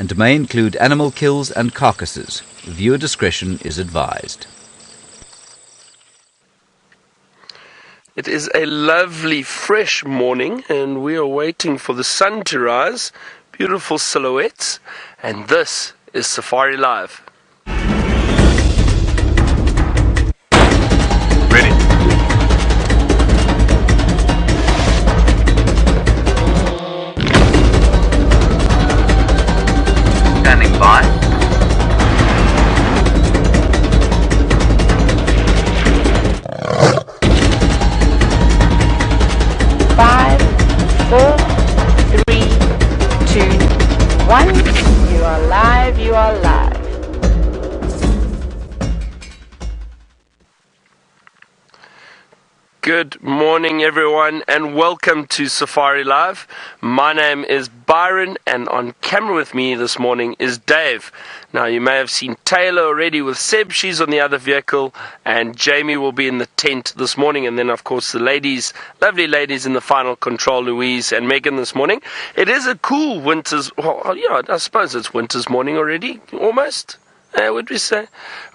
and may include animal kills and carcasses. Viewer discretion is advised. It is a lovely, fresh morning, and we are waiting for the sun to rise. Beautiful silhouettes, and this is Safari Live. Ready. Standing by. 5, 4, 3, 2, 1. You are live, you are live. Good morning, everyone, and welcome to Safari Live. My name is Byron, and on camera with me this morning is Dave. Now, you may have seen Taylor already with Seb. She's on the other vehicle, and Jamie will be in the tent this morning. And then, of course, the ladies, lovely ladies in the final control, Louise and Megan this morning. It is a cool winter's, well, yeah, I suppose it's winter's morning already, almost. Would we say?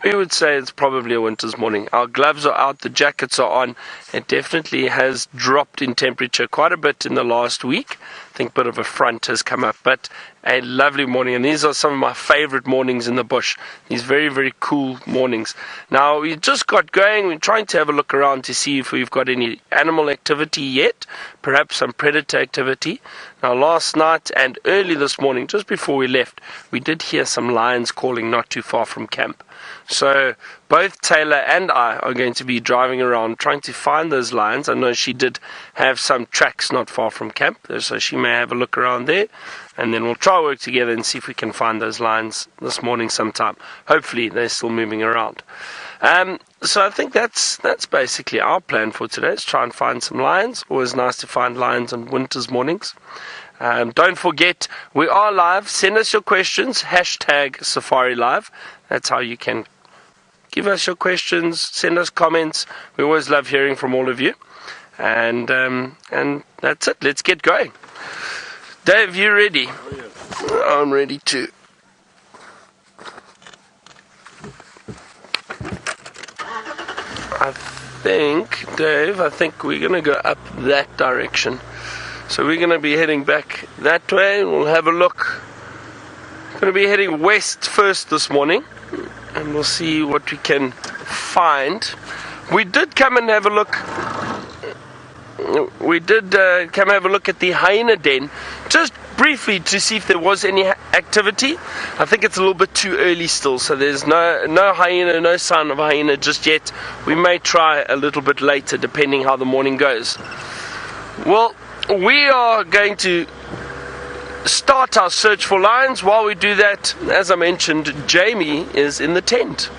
We would say it's probably a winter's morning. Our gloves are out, the jackets are on. It definitely has dropped in temperature quite a bit in the last week. I think a bit of a front has come up, but a lovely morning. And these are some of my favorite mornings in the bush. These very, very cool mornings. Now, we just got going. We're trying to have a look around to see if we've got any animal activity yet, perhaps some predator activity. Now, last night and early this morning, just before we left, we did hear some lions calling not too far from camp. So both Taylor and I are going to be driving around trying to find those lions. I know she did have some tracks not far from camp, so she may have a look around there. And then we'll try to work together and see if we can find those lions this morning sometime. Hopefully they're still moving around. So I think that's basically our plan for today, is try and find some lions. Always nice to find lions on winter's mornings. Don't forget, we are live. Send us your questions, hashtag Safari Live. That's how you can give us your questions, send us comments. We always love hearing from all of you. And that's it. Let's get going. Dave, you ready? I'm ready too. Dave, I think we're going to go up that direction. So we're going to be heading back that way, and we'll have a look. We're going to be heading west first this morning, and we'll see what we can find. We did come and have a look. We did come have a look at the hyena den, just briefly to see if there was any activity. I think it's a little bit too early still, so there's no hyena, no sign of hyena just yet. We may try a little bit later, depending how the morning goes. Well, we are going to start our search for lions. While we do that, as I mentioned, Jamie is in the tent.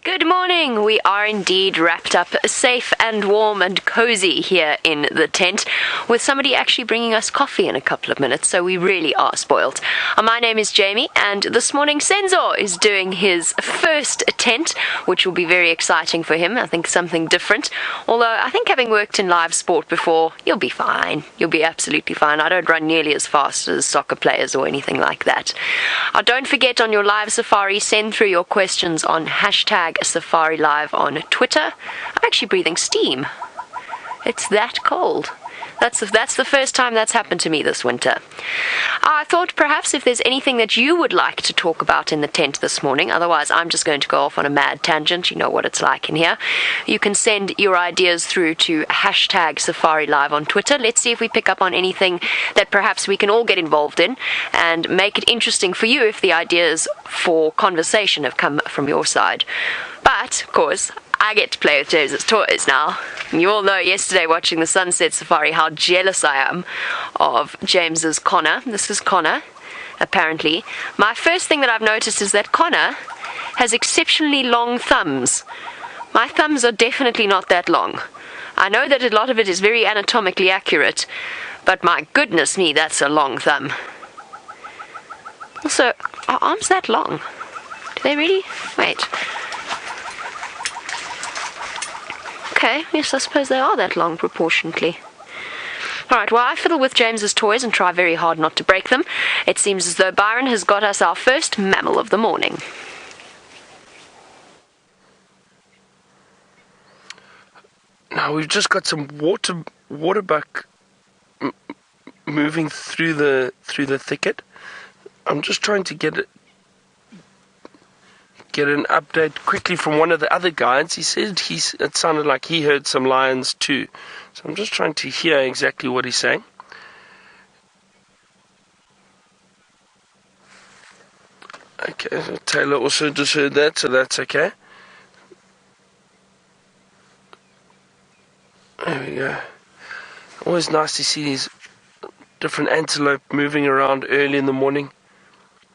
Good morning. We are indeed wrapped up safe and warm and cozy here in the tent, with somebody actually bringing us coffee in a couple of minutes, so we really are spoiled. My name is Jamie, and this morning Senzo is doing his first tent, which will be very exciting for him. I think something different. Although I think, having worked in live sport before, you'll be fine. You'll be absolutely fine. I don't run nearly as fast as soccer players or anything like that. Don't forget, on your live safari, send through your questions on hashtag Safari Live on Twitter. I'm actually breathing steam. It's that cold. That's the first time that's happened to me this winter. I thought perhaps if there's anything that you would like to talk about in the tent this morning, otherwise I'm just going to go off on a mad tangent. You know what it's like in here. You can send your ideas through to hashtag Safari Live on Twitter. Let's see if we pick up on anything that perhaps we can all get involved in, and make it interesting for you if the ideas for conversation have come from your side. But, of course, I get to play with James's toys now. You all know yesterday watching the Sunset Safari how jealous I am of James's Connor. This is Connor, apparently. My first thing that I've noticed is that Connor has exceptionally long thumbs. My thumbs are definitely not that long. I know that a lot of it is very anatomically accurate, but my goodness me, that's a long thumb. Also, are arms that long? Do they really? Wait. Okay, yes, I suppose they are that long proportionately. Alright, well, I fiddle with James's toys and try very hard not to break them. It seems as though Byron has got us our first mammal of the morning. Now we've just got some waterbuck moving through the thicket. I'm just trying to get an update quickly from one of the other guides. He said it sounded like he heard some lions too. So I'm just trying to hear exactly what he's saying. Okay, so Taylor also just heard that, so that's okay. There we go. Always nice to see these different antelope moving around early in the morning,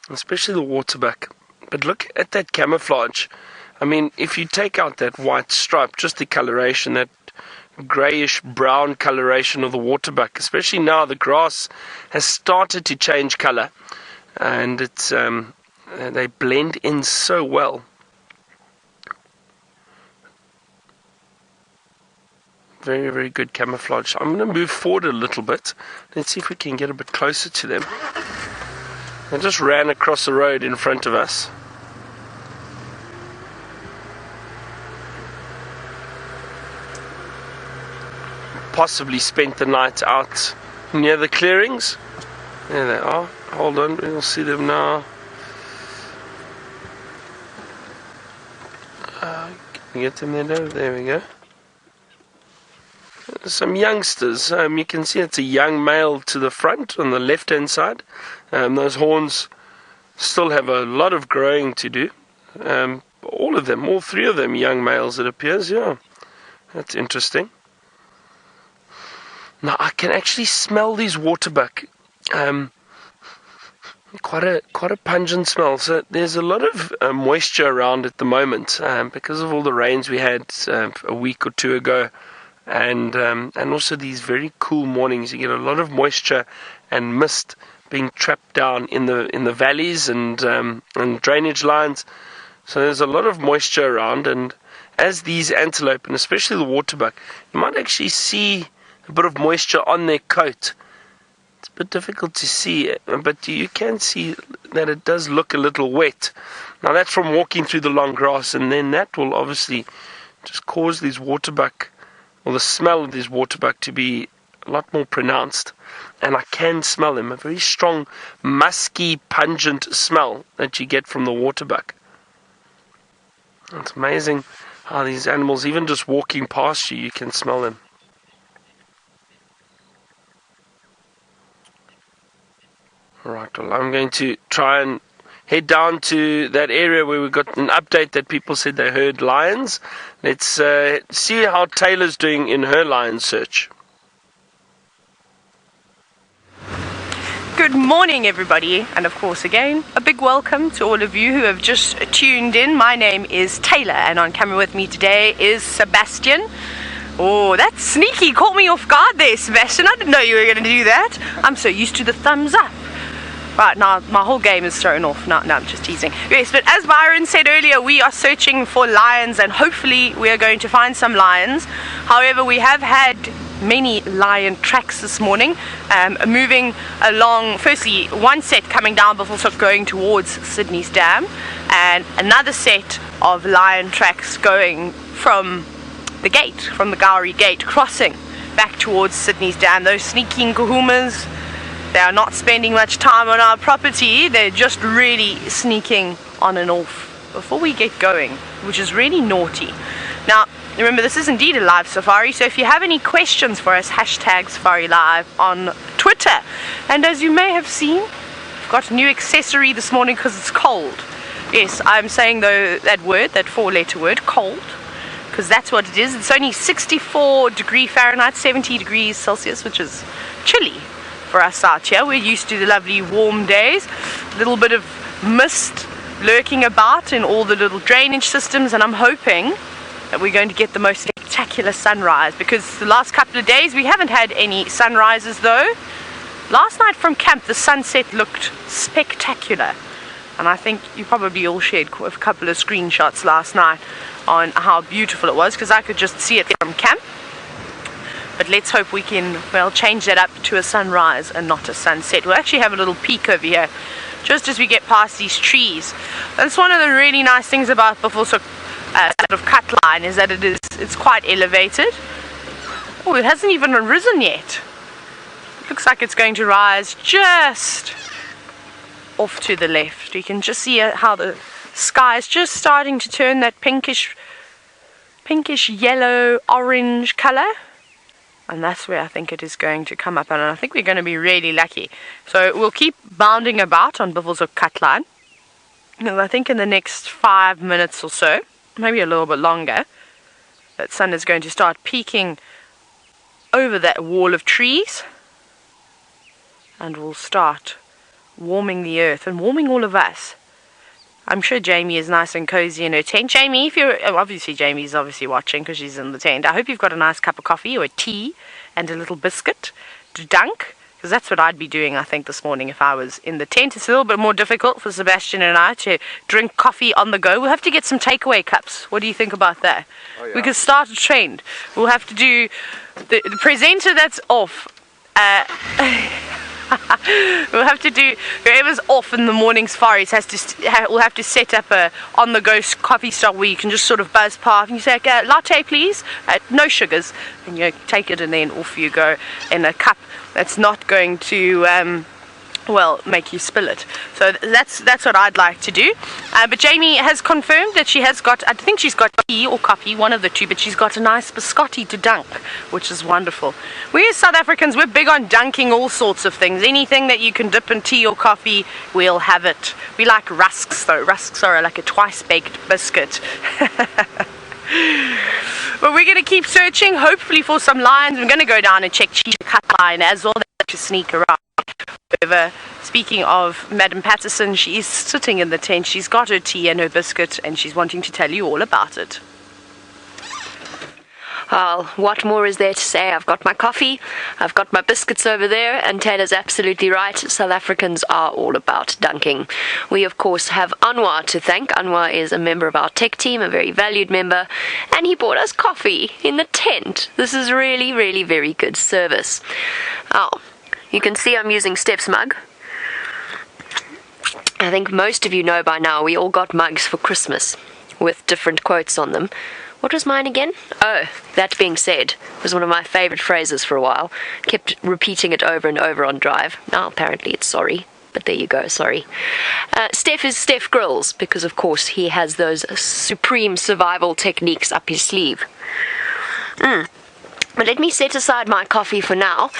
especially the waterbuck. But look at that camouflage. I mean, if you take out that white stripe, just the coloration, that greyish brown coloration of the waterbuck, especially now the grass has started to change colour, and it's they blend in so well. Very, very good camouflage. I'm going to move forward a little bit. Let's see if we can get a bit closer to them. They just ran across the road in front of us. Possibly spent the night out near the clearings. There they are. Hold on, we'll see them now. Can we get them there? There we go. Some youngsters. You can see it's a young male to the front on the left hand side. Those horns still have a lot of growing to do. All of them, all three of them young males, it appears. Yeah, that's interesting. Now I can actually smell these waterbuck. Quite a pungent smell. So there's a lot of moisture around at the moment because of all the rains we had a week or two ago, and also these very cool mornings. You get a lot of moisture and mist being trapped down in the valleys and drainage lines. So there's a lot of moisture around, and as these antelope, and especially the waterbuck, you might actually see a bit of moisture on their coat. It's a bit difficult to see, but you can see that it does look a little wet. Now that's from walking through the long grass, and then that will obviously just cause these waterbuck, or the smell of these waterbuck, to be a lot more pronounced. And I can smell them, a very strong, musky, pungent smell that you get from the waterbuck. It's amazing how these animals, even just walking past you, you can smell them. Alright, well, I'm going to try and head down to that area where we got an update that people said they heard lions. Let's see how Taylor's doing in her lion search. Good morning, everybody, and of course again a big welcome to all of you who have just tuned in. My name is Taylor, and on camera with me today is Sebastian. Oh, that's sneaky, caught me off guard there, Sebastian. I didn't know you were going to do that. I'm so used to the thumbs up. Right, now my whole game is thrown off. No, I'm just teasing. Yes, but as Byron said earlier, we are searching for lions, and hopefully we are going to find some lions. However, we have had many lion tracks this morning, moving along. Firstly, one set coming down Buffelshoek going towards Sydney's Dam, and another set of lion tracks going from the gate, from the Gowrie Gate, crossing back towards Sydney's Dam. Those sneaking kahumas, they are not spending much time on our property. They're just really sneaking on and off before we get going, which is really naughty. Now, remember, this is indeed a live safari, so if you have any questions for us, hashtag Safari Live on Twitter. And as you may have seen, I've got a new accessory this morning because it's cold. Yes, I'm saying though that word, that four-letter word, cold, because that's what it is. It's only 64 degrees Fahrenheit, 70 degrees Celsius, which is chilly for us out here. We're used to the lovely warm days. A little bit of mist lurking about in all the little drainage systems, and I'm hoping that we're going to get the most spectacular sunrise, because the last couple of days we haven't had any sunrises though. Last night from camp the sunset looked spectacular, and I think you probably all shared a couple of screenshots last night on how beautiful it was, because I could just see it from camp. But let's hope we can, well, change that up to a sunrise and not a sunset. We'll actually have a little peek over here just as we get past these trees. That's one of the really nice things about Buffalo sort of cut line, is that it's quite elevated. Oh, it hasn't even risen yet. Looks like it's going to rise just off to the left. You can just see how the sky is just starting to turn that pinkish yellow orange color, and that's where I think it is going to come up, and I think we're going to be really lucky. So we'll keep bounding about on Buffalo's cut line, and I think in the next 5 minutes or so, maybe a little bit longer, that sun is going to start peeking over that wall of trees, and we'll start warming the earth and warming all of us. I'm sure Jamie is nice and cozy in her tent. Jamie, if you're Jamie's obviously watching because she's in the tent. I hope you've got a nice cup of coffee or a tea and a little biscuit to dunk, because that's what I'd be doing, I think, this morning if I was in the tent. It's a little bit more difficult for Sebastian and I to drink coffee on the go. We'll have to get some takeaway cups. What do you think about that? Oh, yeah. We could start a trend. We'll have to do the presenter that's off. We'll have to do, whoever's off in the morning safaris we'll have to set up a on-the-go coffee stop where you can just sort of buzz past and you say, latte please, no sugars, and you take it and then off you go in a cup that's not going to make you spill it. So that's what I'd like to do. But Jamie has confirmed that she has got, I think she's got tea or coffee, one of the two, but she's got a nice biscotti to dunk, which is wonderful. We as South Africans, we're big on dunking all sorts of things. Anything that you can dip in tea or coffee, we'll have it. We like rusks though. Rusks are like a twice-baked biscuit. But we're going to keep searching, hopefully for some lions. We're going to go down and check Cheetah cut line as well, to sneak around. Speaking of Madam Patterson, she is sitting in the tent. She's got her tea and her biscuit, and she's wanting to tell you all about it. Well, what more is there to say? I've got my coffee, I've got my biscuits over there, and Taylor's absolutely right. South Africans are all about dunking. We, of course, have Anwar to thank. Anwar is a member of our tech team, a very valued member, and he bought us coffee in the tent. This is really, really very good service. Oh, you can see I'm using Steph's mug. I think most of you know by now we all got mugs for Christmas with different quotes on them. What was mine again? Oh, that being said, was one of my favourite phrases for a while. Kept repeating it over and over on drive. Now apparently it's sorry, but there you go, sorry. Steph is Steph Grills, because of course he has those supreme survival techniques up his sleeve. But let me set aside my coffee for now,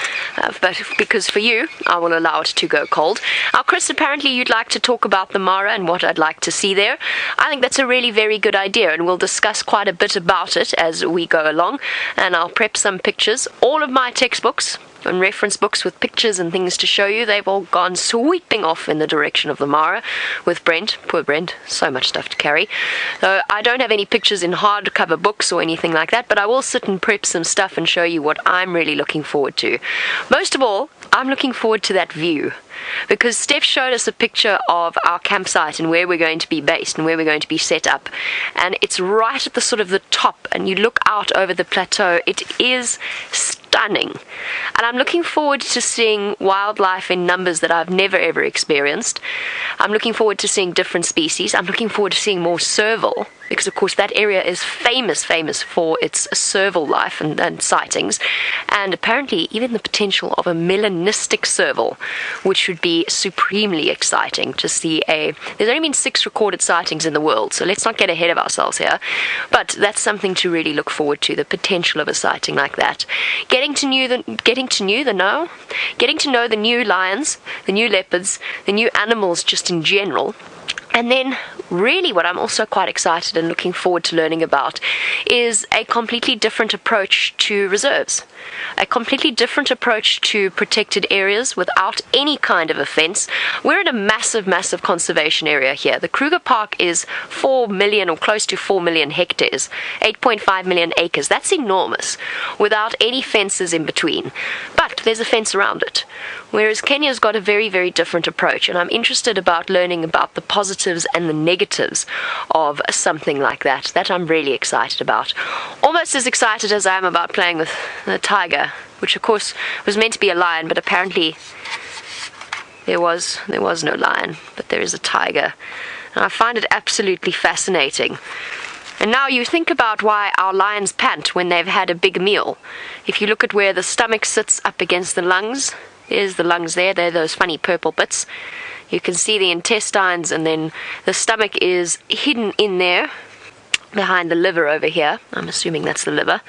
but because for you, I will allow it to go cold. Now, Chris, apparently you'd like to talk about the Mara and what I'd like to see there. I think that's a really very good idea, and we'll discuss quite a bit about it as we go along, and I'll prep some pictures. All of my textbooks and reference books with pictures and things to show you, they've all gone sweeping off in the direction of the Mara with Brent. Poor Brent, so much stuff to carry. So I don't have any pictures in hardcover books or anything like that, but I will sit and prep some stuff and show you what I'm really looking forward to. Most of all, I'm looking forward to that view, because Steph showed us a picture of our campsite and where we're going to be based and where we're going to be set up, and it's right at the sort of the top, and you look out over the plateau. It is stunning, and I'm looking forward to seeing wildlife in numbers that I've never ever experienced. I'm looking forward to seeing different species. I'm looking forward to seeing more serval, because of course that area is famous for its serval life and sightings, and apparently even the potential of a melanistic serval, which would be supremely exciting to see. There's only been 6 recorded sightings in the world, so let's not get ahead of ourselves here, but that's something to really look forward to, the potential of a sighting like that. Getting to know the new lions, the new leopards, the new animals just in general. And then really what I'm also quite excited and looking forward to learning about is a completely different approach to reserves, a completely different approach to protected areas without any kind of offence. We're in a massive, massive conservation area here. The Kruger Park is 4 million or close to 4 million hectares, 8.5 million acres. That's enormous, without any fences in between. But there's a fence around it. Whereas Kenya's got a very, very different approach, and I'm interested about learning about the positives and the negatives negatives of something like that. That I'm really excited about. Almost as excited as I am about playing with the tiger, which of course was meant to be a lion, but apparently there was no lion, but there is a tiger. And I find it absolutely fascinating. And now you think about why our lions pant when they've had a big meal. If you look at where the stomach sits up against the lungs, there's the lungs there, they're those funny purple bits. You can see the intestines, and then the stomach is hidden in there, behind the liver over here. I'm assuming that's the liver.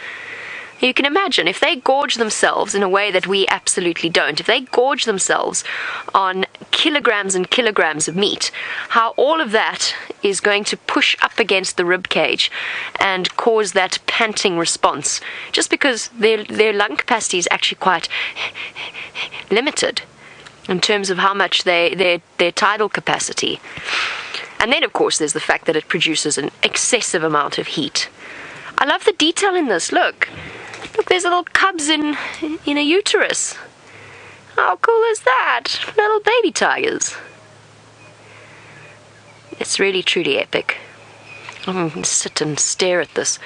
You can imagine if they gorge themselves in a way that we absolutely don't, if they gorge themselves on kilograms and kilograms of meat, how all of that is going to push up against the rib cage and cause that panting response, just because their lung capacity is actually quite limited in terms of how much their tidal capacity. And then of course there's the fact that it produces an excessive amount of heat. I love the detail in this. Look, there's little cubs in a uterus. How cool is that? Little baby tigers. It's really truly epic. I'm going to sit and stare at this.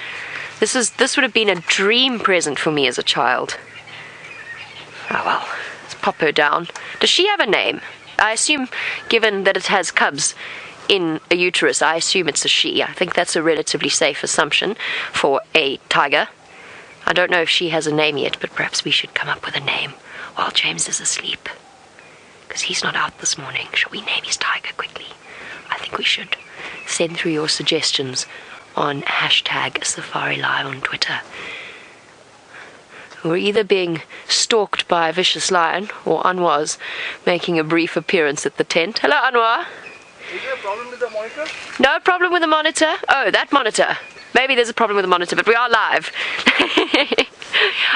This would have been a dream present for me as a child. Oh well, let's pop her down. Does she have a name? I assume, given that it has cubs in a uterus, I assume it's a she. I think that's a relatively safe assumption for a tiger. I don't know if she has a name yet, but perhaps we should come up with a name while James is asleep, because he's not out this morning. Shall we name his tiger quickly? I think we should. Send through your suggestions on #SafariLive on Twitter. We're either being stalked by a vicious lion, or Anwar's making a brief appearance at the tent. Hello, Anwar. Is there a problem with the monitor? No problem with the monitor. Oh, that monitor. Maybe there's a problem with the monitor, but we are live.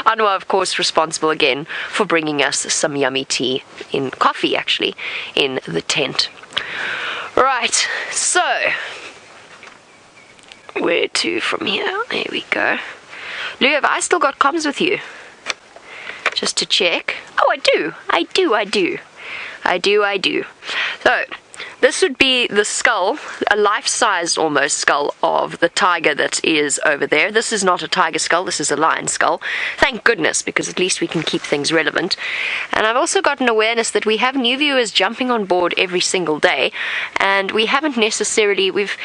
Anwar, of course, responsible again for bringing us some yummy tea, in coffee actually, in the tent. Right, so where to from here? There we go. Lou, have I still got comms with you? Just to check. Oh, I do. So this would be the skull, a life-sized almost skull of the tiger that is over there. This is not a tiger skull, this is a lion skull. Thank goodness, because at least we can keep things relevant. And I've also got an awareness that we have new viewers jumping on board every single day, and we haven't necessarily, we've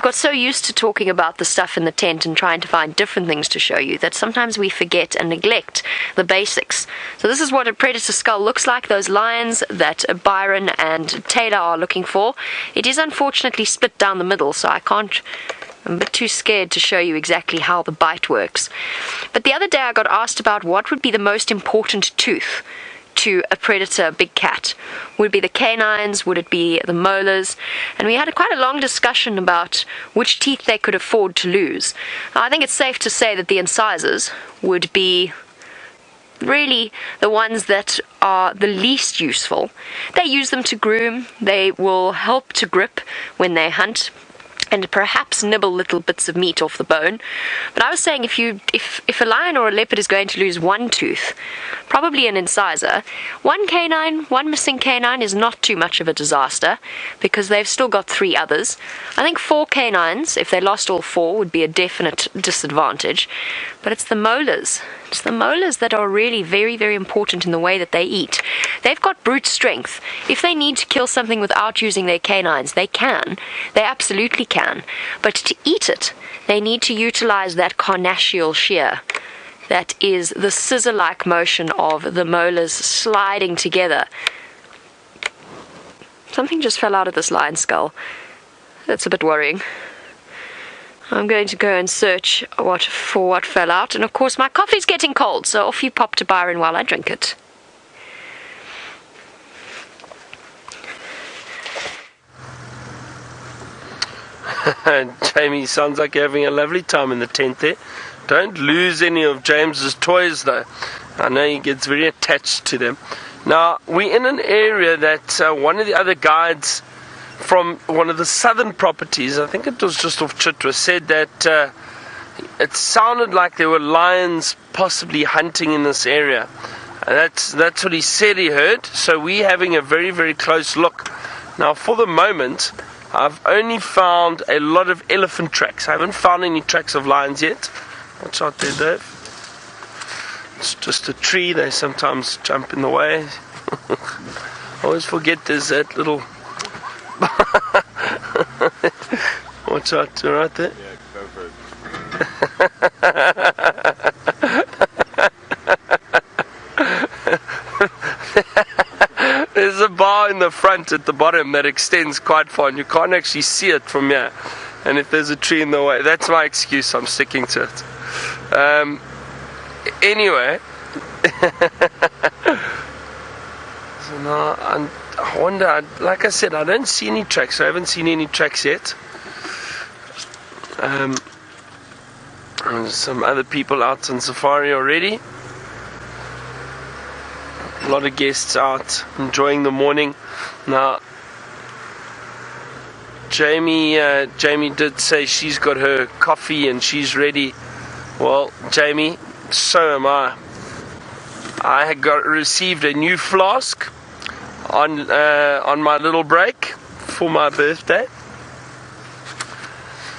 got so used to talking about the stuff in the tent and trying to find different things to show you that sometimes we forget and neglect the basics. So this is what a predator skull looks like, those lines that Byron and Taylor are looking for. It is unfortunately split down the middle, so I'm a bit too scared to show you exactly how the bite works. But the other day I got asked about what would be the most important tooth to a predator big cat. Would it be the canines? Would it be the molars? And we had quite a long discussion about which teeth they could afford to lose. I think it's safe to say that the incisors would be really the ones that are the least useful. They use them to groom, they will help to grip when they hunt, and perhaps nibble little bits of meat off the bone. But I was saying if a lion or a leopard is going to lose one tooth, probably an incisor, one missing canine is not too much of a disaster, because they've still got 3 others. I think 4 canines, if they lost all 4, would be a definite disadvantage. But it's the molars. It's the molars that are really very, very important in the way that they eat. They've got brute strength. If they need to kill something without using their canines, they can. They absolutely can. But to eat it, they need to utilize that carnassial shear. That is the scissor-like motion of the molars sliding together. Something just fell out of this lion skull. That's a bit worrying. I'm going to go and search for what fell out. And of course my coffee's getting cold, so off you pop to Byron while I drink it. Jamie, sounds like you're having a lovely time in the tent there. Don't lose any of James's toys though. I know he gets very attached to them. Now, we're in an area that one of the other guides from one of the southern properties, I think it was just off Chitwa, said that it sounded like there were lions possibly hunting in this area. That's what he said he heard, so we're having a very, very close look. Now, for the moment, I've only found a lot of elephant tracks. I haven't found any tracks of lions yet. Watch out there, Dave. It's just a tree. They sometimes jump in the way. I always forget there's that little... Watch out, right there. Yeah, go for it. There's a bar in the front at the bottom that extends quite far, and you can't actually see it from here. And if there's a tree in the way, that's my excuse. I'm sticking to it. Anyway, so now I wonder. Like I said, I don't see any tracks. I haven't seen any tracks yet. There's some other people out on safari already. A lot of guests out enjoying the morning. Now, Jamie did say she's got her coffee and she's ready. Well, Jamie, so am I. I had received a new flask on my little break for my birthday.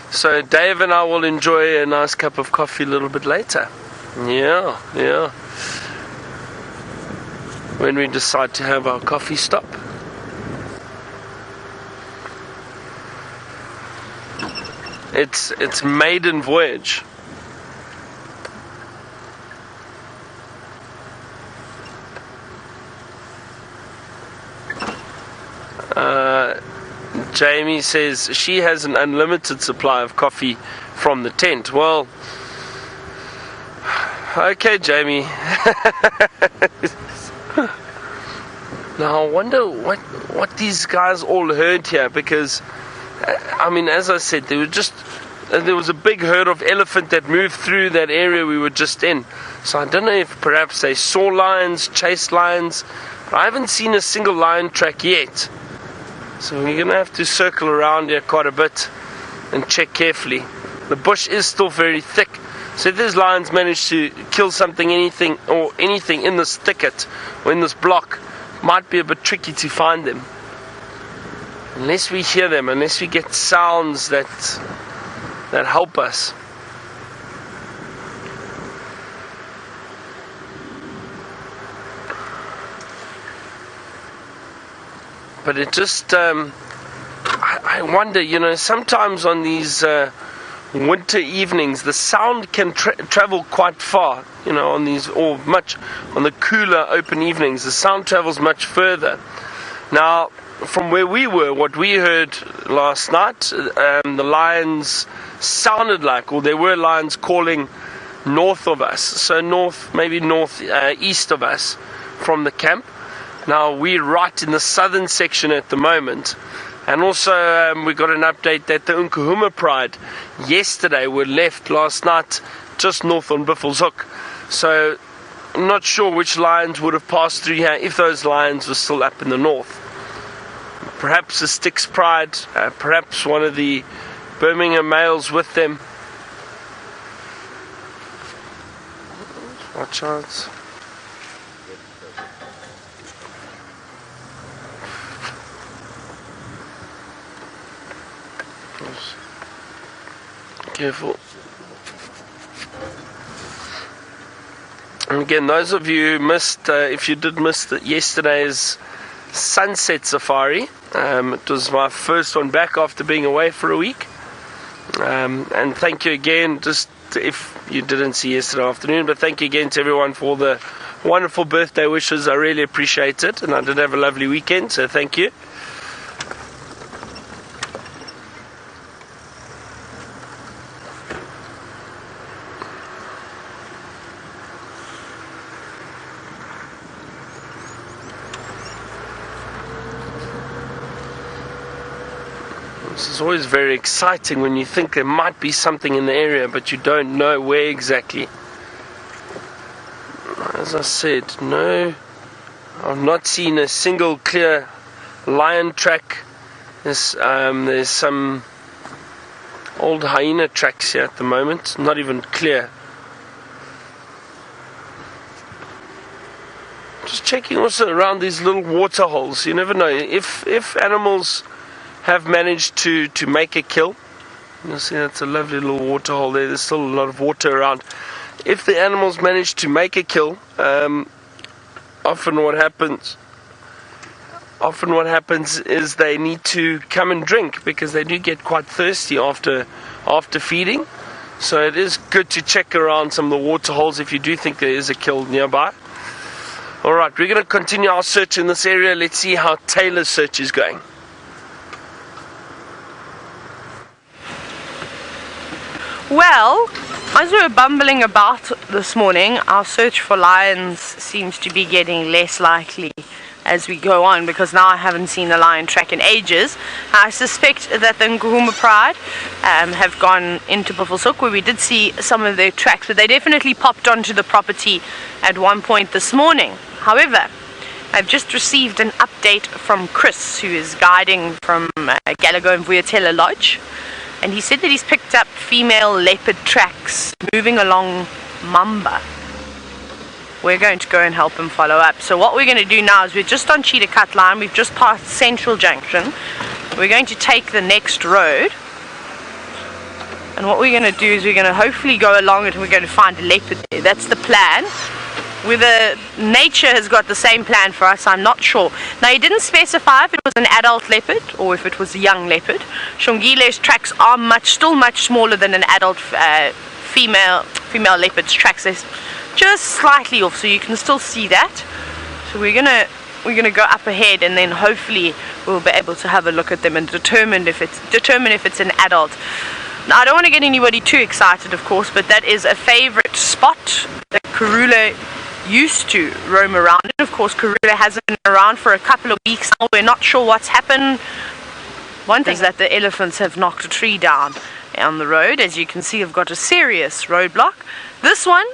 So Dave and I will enjoy a nice cup of coffee a little bit later. Yeah. When we decide to have our coffee stop. It's maiden voyage. Jamie says she has an unlimited supply of coffee from the tent. Well, okay, Jamie. Now I wonder what these guys all heard here, because I mean, as I said, there was a big herd of elephant that moved through that area we were just in. So I don't know if perhaps they saw lions, chased lions, but I haven't seen a single lion track yet. So we're going to have to circle around here quite a bit and check carefully. The bush is still very thick, so if these lions manage to kill anything in this thicket or in this block, might be a bit tricky to find them. Unless we hear them, unless we get sounds that help us. But it just, I wonder, sometimes on these winter evenings, the sound can travel quite far, on these, or much, on the cooler open evenings, the sound travels much further. Now, from where we were, what we heard last night, the lions sounded like, or there were lions calling north of us, so maybe east of us from the camp. Now we're right in the southern section at the moment, and also we got an update that the Nkahuma Pride yesterday were left last night just north on Buffelshoek. So I'm not sure which lions would have passed through here if those lions were still up in the north. Perhaps the Styx Pride, perhaps one of the Birmingham males with them. Watch out. Careful. And again, those of you who missed, if you did miss yesterday's sunset safari, it was my first one back after being away for a week. And thank you again, just if you didn't see yesterday afternoon, but thank you again to everyone for the wonderful birthday wishes. I really appreciate it, and I did have a lovely weekend, so thank you. This is always very exciting when you think there might be something in the area, but you don't know where exactly. As I said, no, I've not seen a single clear lion track. There's some old hyena tracks here at the moment, not even clear. Just checking also around these little water holes. You never know if animals have managed to make a kill. You'll see that's a lovely little water hole there. There's still a lot of water around. If the animals manage to make a kill, often what happens is they need to come and drink, because they do get quite thirsty after feeding. So it is good to check around some of the water holes if you do think there is a kill nearby. Alright, we're going to continue our search in this area. Let's see how Taylor's search is going. Well, as we were bumbling about this morning, our search for lions seems to be getting less likely as we go on, because now I haven't seen a lion track in ages. I suspect that the Ngahuma Pride have gone into Buffelshoek, where we did see some of their tracks, but they definitely popped onto the property at one point this morning. However, I've just received an update from Chris, who is guiding from Gallagher and Vuyatela Lodge, and he said that he's picked up female leopard tracks moving along Mamba. We're going to go and help him follow up. So what we're going to do now is we're just on Cheetah Cut Line. We've just passed Central Junction. We're going to take the next road. And what we're going to do is we're going to hopefully go along it and we're going to find a leopard there. That's the plan. Whether nature has got the same plan for us, I'm not sure. Now, he didn't specify if it was an adult leopard or if it was a young leopard. Shongile's tracks are still much smaller than an adult female leopard's tracks. They're just slightly off, so you can still see that. So we're gonna go up ahead, and then hopefully we'll be able to have a look at them and determine if it's an adult. Now, I don't want to get anybody too excited, of course, but that is a favorite spot that Karula used to roam around in. Of course, Karula hasn't been around for a couple of weeks now. We're not sure what's happened. One thing is that the elephants have knocked a tree down on the road. As you can see, I've got a serious roadblock. This one,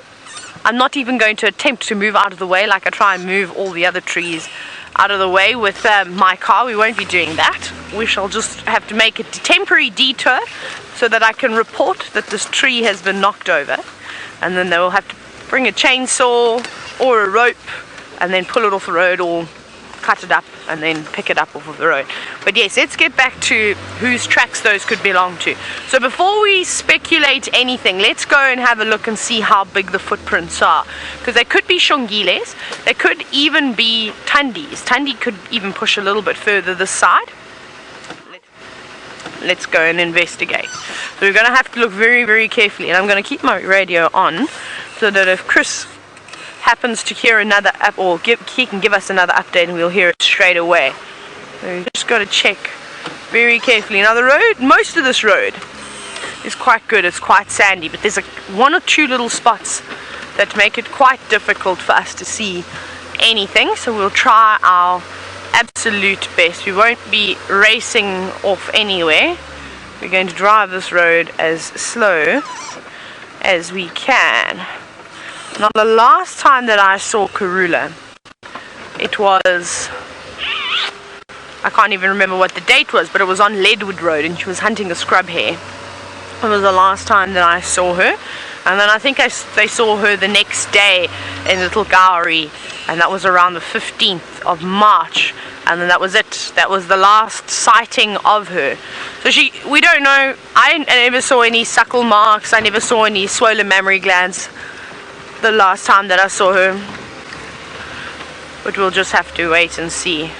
I'm not even going to attempt to move out of the way like I try and move all the other trees out of the way with my car. We won't be doing that. We shall just have to make a temporary detour so that I can report that this tree has been knocked over, and then they will have to bring a chainsaw or a rope and then pull it off the road, or cut it up and then pick it up off of the road. But yes, let's get back to whose tracks those could belong to. So before we speculate anything, let's go and have a look and see how big the footprints are, because they could be Shongiles, they could even be Tandis. Tandi could even push a little bit further this side. Let's go and investigate. So we're going to have to look very, very carefully, and I'm going to keep my radio on so that if Chris happens to hear another he can give us another update and we'll hear it straight away. So we've just got to check very carefully. Now, the road, most of this road is quite good. It's quite sandy, but there's one or two little spots that make it quite difficult for us to see anything, so we'll try our absolute best. We won't be racing off anywhere. We're going to drive this road as slow as we can. Now, the last time that I saw Karula, it was, I can't even remember what the date was, but it was on Leadwood Road, and she was hunting a scrub hare. It was the last time that I saw her, and then I think they saw her the next day in Little Gowrie, and that was around the 15th of March, and then that was it. That was the last sighting of her. So we don't know. I never saw any suckle marks. I never saw any swollen mammary glands the last time that I saw her, but we'll just have to wait and see.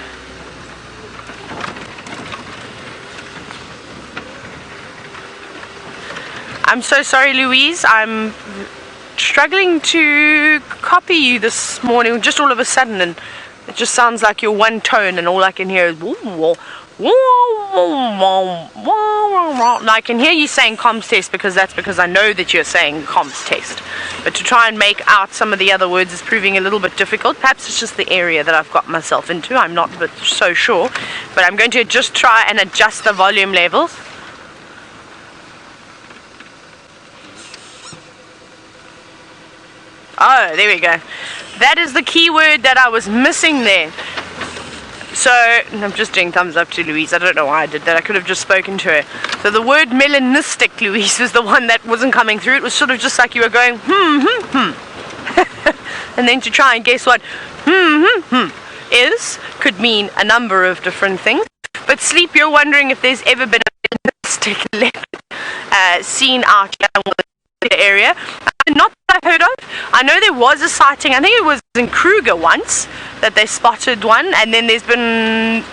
I'm so sorry, Louise. I'm struggling to copy you this morning just all of a sudden, and it just sounds like you're one tone, and all I can hear is woo, woo, woo, woo, woo, woo. Now, I can hear you saying comms test, because I know that you're saying comms test, but to try and make out some of the other words is proving a little bit difficult. Perhaps it's just the area that I've got myself into. I'm not so sure, but I'm going to just try and adjust the volume levels. Oh, there we go. That is the key word that I was missing there. So, I'm just doing thumbs up to Louise. I don't know why I did that. I could have just spoken to her. So the word melanistic, Louise, was the one that wasn't coming through. It was sort of just like you were going, and then to try and guess what is, could mean a number of different things. But Sleep, you're wondering if there's ever been a melanistic leopard seen out here in the area. Not that I've heard of. I know there was a sighting, I think it was in Kruger once, that they spotted one, and then there's been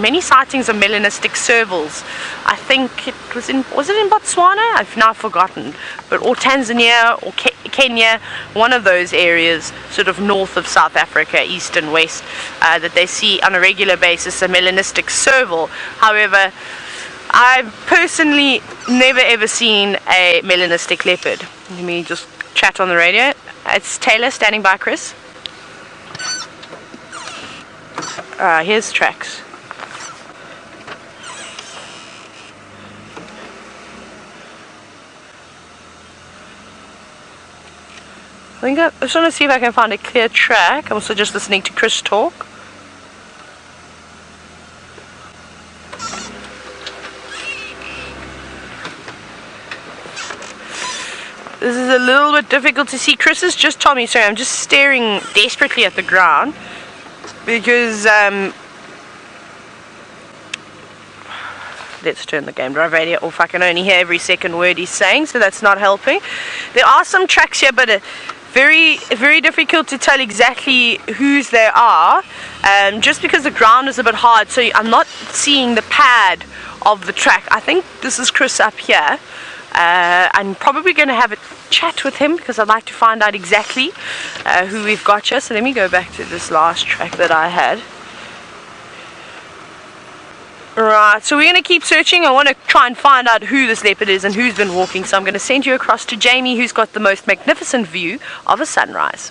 many sightings of melanistic servals. I think it was in Botswana? I've now forgotten. But or Tanzania or Kenya, one of those areas, sort of north of South Africa, east and west, that they see on a regular basis a melanistic serval. However, I've personally never ever seen a melanistic leopard. Let me just chat on the radio. It's Taylor standing by Chris. Here's tracks. I just want to see if I can find a clear track. I'm also just listening to Chris talk. This is a little bit difficult to see. Chris has just told me, sorry, I'm just staring desperately at the ground because let's turn the game drive radio off. I can only hear every second word he's saying, so that's not helping. There are some tracks here, but very, very difficult to tell exactly whose they are, just because the ground is a bit hard, so I'm not seeing the pad of the track. I think this is Chris up here. I'm probably going to have a chat with him because I'd like to find out exactly who we've got here. So let me go back to this last track that I had. Right, so we're going to keep searching. I want to try and find out who this leopard is and who's been walking. So I'm going to send you across to Jamie, who's got the most magnificent view of a sunrise.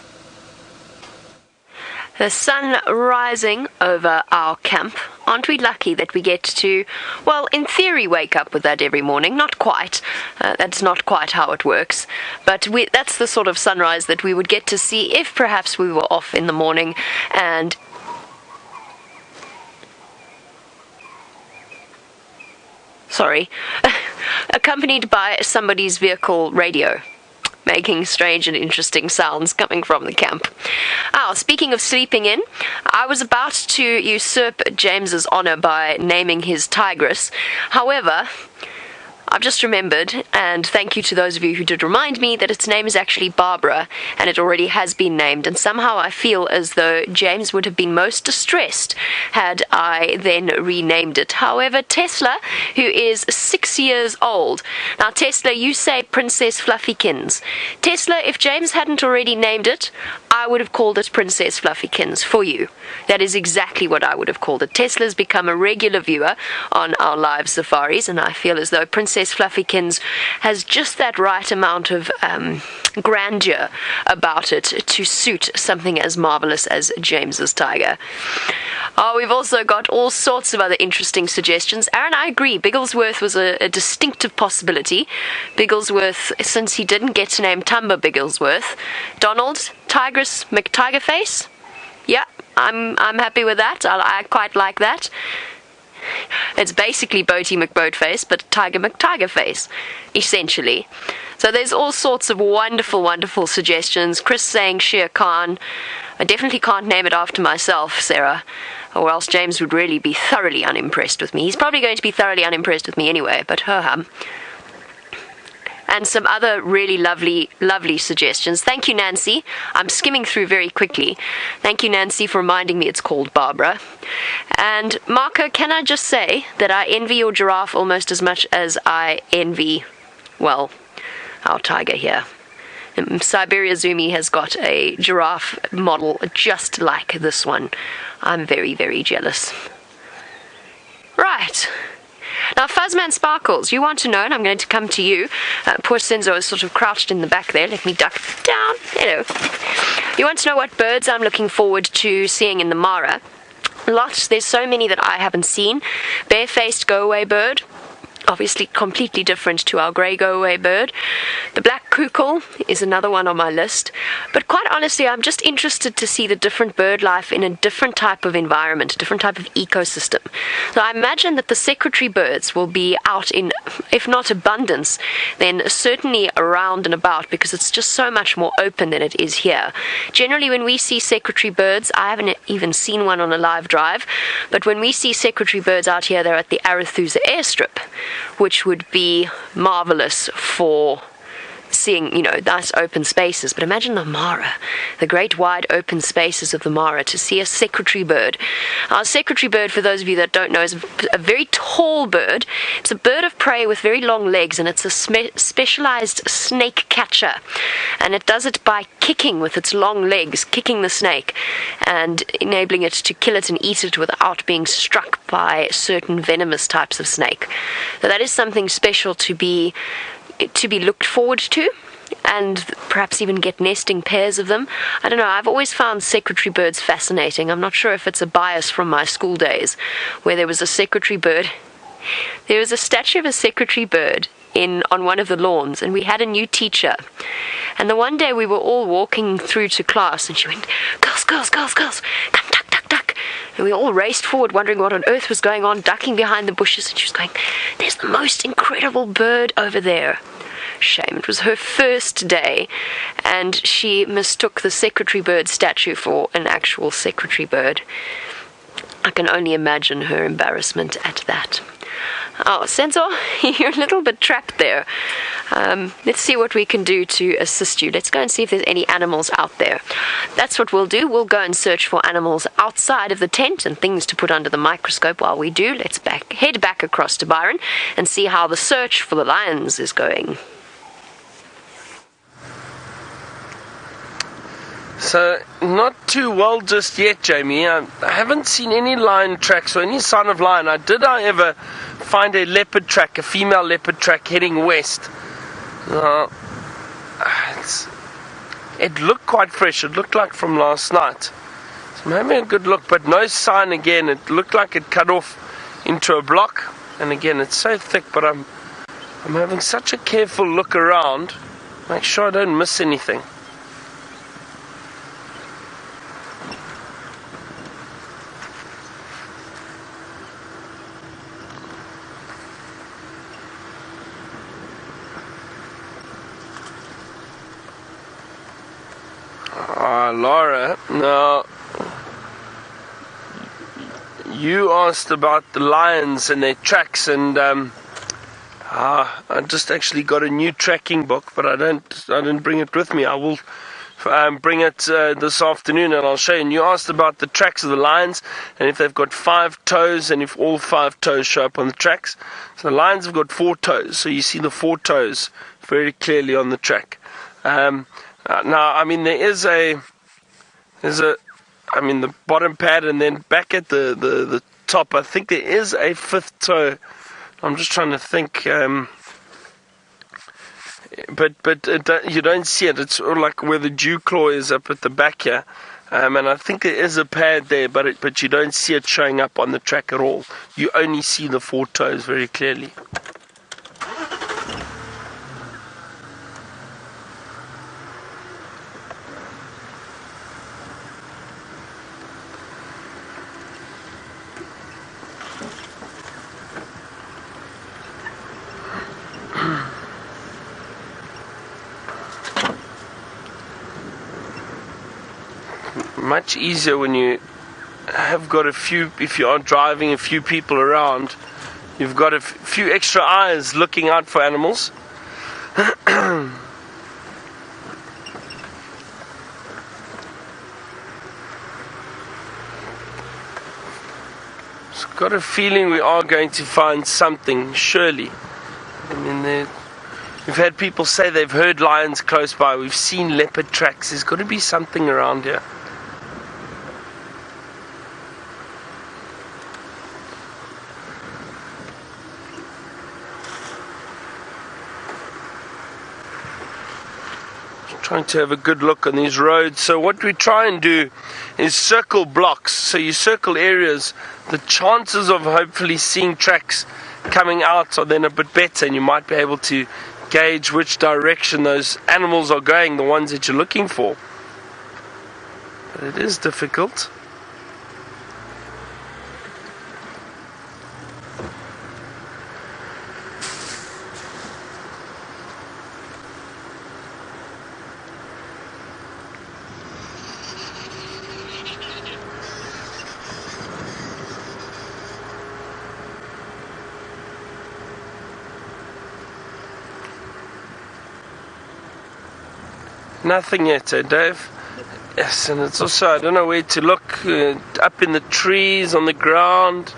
The sun rising over our camp. Aren't we lucky that we get to, well, in theory, wake up with that every morning? Not quite. That's not quite how it works. But that's the sort of sunrise that we would get to see if perhaps we were off in the morning and accompanied by somebody's vehicle radio, making strange and interesting sounds coming from the camp. Speaking of sleeping in, I was about to usurp James's honor by naming his tigress. However, I've just remembered, and thank you to those of you who did remind me, that its name is actually Barbara, and it already has been named, and somehow I feel as though James would have been most distressed had I then renamed it. However, Tesla, who is 6 years old. Now, Tesla, you say Princess Fluffykins. Tesla, if James hadn't already named it, I would have called it Princess Fluffykins for you. That is exactly what I would have called it. Tesla's become a regular viewer on our live safaris, and I feel as though Princess Fluffykins has just that right amount of grandeur about it to suit something as marvelous as James's tiger. We've also got all sorts of other interesting suggestions. Aaron, I agree, Bigglesworth was a distinctive possibility. Bigglesworth, since he didn't get to name Tumba Bigglesworth. Donald, Tigress McTigerface? Yeah, I'm happy with that. I quite like that. It's basically Boaty McBoatface, but Tiger McTigerface, essentially. So there's all sorts of wonderful, wonderful suggestions. Chris saying Shere Khan. I definitely can't name it after myself, Sarah, or else James would really be thoroughly unimpressed with me. He's probably going to be thoroughly unimpressed with me anyway, but ho-hum. And some other really lovely, lovely suggestions. Thank you, Nancy. I'm skimming through very quickly. Thank you, Nancy, for reminding me it's called Barbara. And Marco, can I just say that I envy your giraffe almost as much as I envy, well, our tiger here. Siberia Zumi has got a giraffe model just like this one. I'm very, very jealous. Right. Now, Fuzzman Sparkles, you want to know, and I'm going to come to you. Poor Senzo is sort of crouched in the back there. Let me duck down. Hello. You want to know what birds I'm looking forward to seeing in the Mara? Lots. There's so many that I haven't seen. Barefaced go-away bird. obviously completely different to our grey go-away bird. The black kukul is another one on my list. But quite honestly, I'm just interested to see the different bird life in a different type of environment, a different type of ecosystem. So I imagine that the secretary birds will be out in, if not abundance, then certainly around and about, because it's just so much more open than it is here. Generally, when we see secretary birds, I haven't even seen one on a live drive, but when we see secretary birds out here, they're at the Arathusa airstrip, which would be marvelous for seeing, nice open spaces. But imagine the Mara, the great wide open spaces of the Mara, to see a secretary bird. Our secretary bird, for those of you that don't know, is a very tall bird. It's a bird of prey with very long legs, and it's a specialized snake catcher. And it does it by kicking with its long legs, kicking the snake, and enabling it to kill it and eat it without being struck by certain venomous types of snake. So that is something special to be looked forward to, and perhaps even get nesting pairs of them. I don't know, I've always found secretary birds fascinating. I'm not sure if it's a bias from my school days, where there was a secretary bird. There was a statue of a secretary bird on one of the lawns, and we had a new teacher. And the one day we were all walking through to class, and she went, "Girls, girls, girls, girls, come, duck, duck, duck." And we all raced forward, wondering what on earth was going on, ducking behind the bushes, and she was going, "There's the most incredible bird over there." Shame, it was her first day, and she mistook the secretary bird statue for an actual secretary bird. I can only imagine her embarrassment at that. Oh, Sensor, you're a little bit trapped there. Let's see what we can do to assist you. Let's go and see if there's any animals out there. That's what we'll do. We'll go and search for animals outside of the tent and things to put under the microscope. While we do, let's head back across to Byron and see how the search for the lions is going. So, not too well just yet, Jamie. I haven't seen any lion tracks or any sign of lion. Did I ever find a leopard track, a female leopard track heading west? It looked quite fresh. It looked like from last night. So I'm having a good look, but no sign again. It looked like it cut off into a block. And again, it's so thick, but I'm having such a careful look around. Make sure I don't miss anything. Laura, now you asked about the lions and their tracks, and I just actually got a new tracking book, but I didn't bring it with me. I will bring it this afternoon, and I'll show you. And you asked about the tracks of the lions, and if they've got 5 toes, and if all 5 toes show up on the tracks. So the lions have got 4 toes, so you see the 4 toes very clearly on the track. Now, I mean, there's the bottom pad, and then back at the top, I think there is a 5th toe. I'm just trying to think, but you don't see it. It's sort of like where the dew claw is up at the back here, and I think there is a pad there, but you don't see it showing up on the track at all. You only see the 4 toes very clearly. Much easier when you have got a few, if you are driving a few people around, you've got a few extra eyes looking out for animals. I've got a feeling we are going to find something, surely. I mean, we've had people say they've heard lions close by. We've seen leopard tracks. There's got to be something around here. Trying to have a good look on these roads. So what we try and do is circle blocks. So you circle areas. The chances of hopefully seeing tracks coming out are then a bit better, and you might be able to gauge which direction those animals are going, the ones that you're looking for. But it is difficult. Nothing yet, Dave? Yes, and it's also, I don't know where to look, up in the trees, on the ground.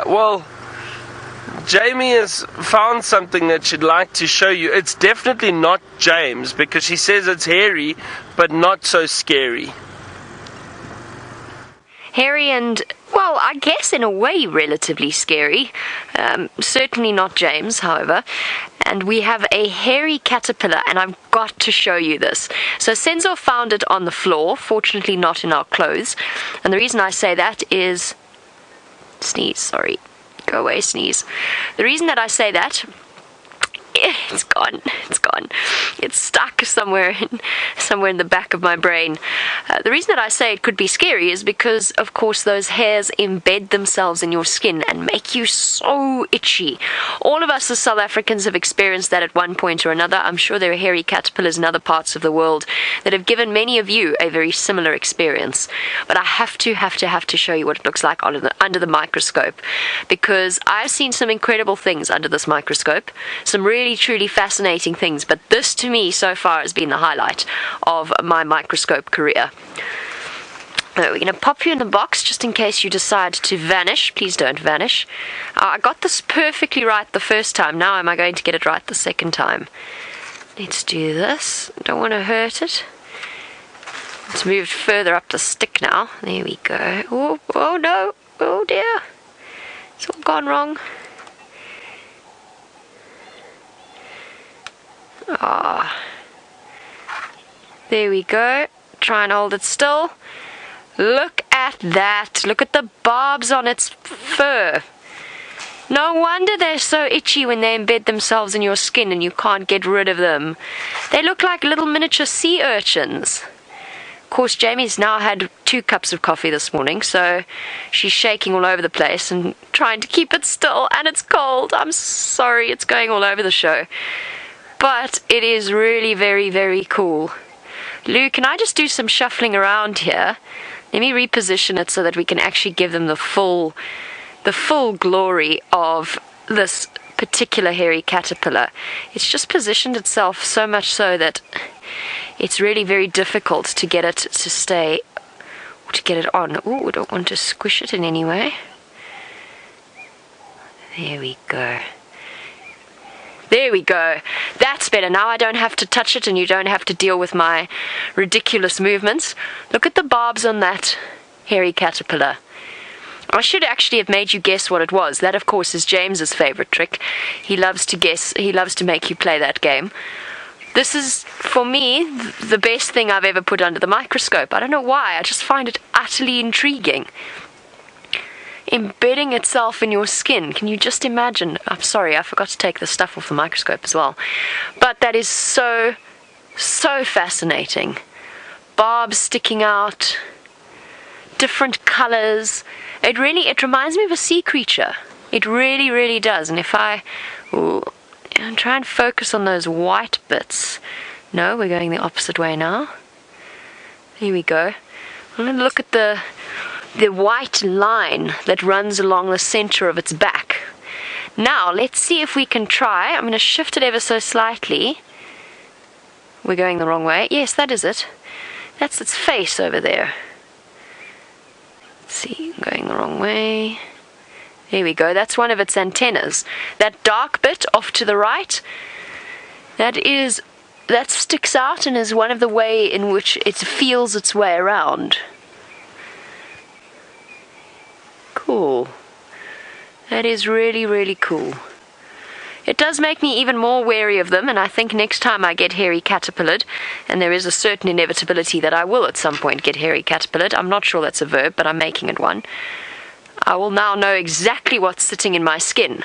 Well, Jamie has found something that she'd like to show you. It's definitely not James, because she says it's hairy, but not so scary. Hairy and, well, I guess in a way relatively scary. Certainly not James, however. And we have a hairy caterpillar, and I've got to show you this. So Senzo found it on the floor, fortunately not in our clothes. And the reason I say that is... Sneeze, sorry. Go away, sneeze. The reason that I say that, it's gone. It's stuck somewhere in the back of my brain. The reason that I say it could be scary is because, of course, those hairs embed themselves in your skin and make you so itchy. All of us as South Africans have experienced that at one point or another. I'm sure there are hairy caterpillars in other parts of the world that have given many of you a very similar experience. But I have to show you what it looks like under the microscope, because I've seen some incredible things under this microscope, some really truly fascinating things, but this to me so far has been the highlight of my microscope career. We're going to pop you in the box just in case you decide to vanish. Please don't vanish. I got this perfectly right the first time. Now am I going to get it right the second time? Let's do this. Don't want to hurt it. It's moved further up the stick now. There we go. Oh no. Oh dear. It's all gone wrong. There we go. Try and hold it still. Look at that. Look at the barbs on its fur. No wonder they're so itchy when they embed themselves in your skin and you can't get rid of them. They look like little miniature sea urchins. Of course, Jamie's now had 2 cups of coffee this morning, so she's shaking all over the place and trying to keep it still, and it's cold. I'm sorry, it's going all over the show. But it is really very, very cool. Lou, can I just do some shuffling around here? Let me reposition it so that we can actually give them the full glory of this particular hairy caterpillar. It's just positioned itself so much so that it's really very difficult to get it to stay, to get it on. Oh, we don't want to squish it in any way. There we go. There we go. That's better. Now I don't have to touch it and you don't have to deal with my ridiculous movements. Look at the barbs on that hairy caterpillar. I should actually have made you guess what it was. That, of course, is James's favorite trick. He loves to guess. He loves to make you play that game. This is, for me, the best thing I've ever put under the microscope. I don't know why. I just find it utterly intriguing. Embedding itself in your skin. Can you just imagine? I'm sorry, I forgot to take the stuff off the microscope as well. But that is so fascinating. Barbs sticking out, different colors. It reminds me of a sea creature. It really does. And if I try and focus on those white bits. No, we're going the opposite way now. Here we go. I'm going to look at the white line that runs along the center of its back. Now, let's see if we can try. I'm going to shift it ever so slightly. We're going the wrong way. Yes, that is it. That's its face over there. Let's see, I'm going the wrong way. There we go. That's one of its antennas. That dark bit off to the right, that sticks out and is one of the way in which it feels its way around. Cool. That is really, really cool. It does make me even more wary of them, and I think next time I get hairy caterpillared, and there is a certain inevitability that I will at some point get hairy caterpillared, I'm not sure that's a verb, but I'm making it one, I will now know exactly what's sitting in my skin.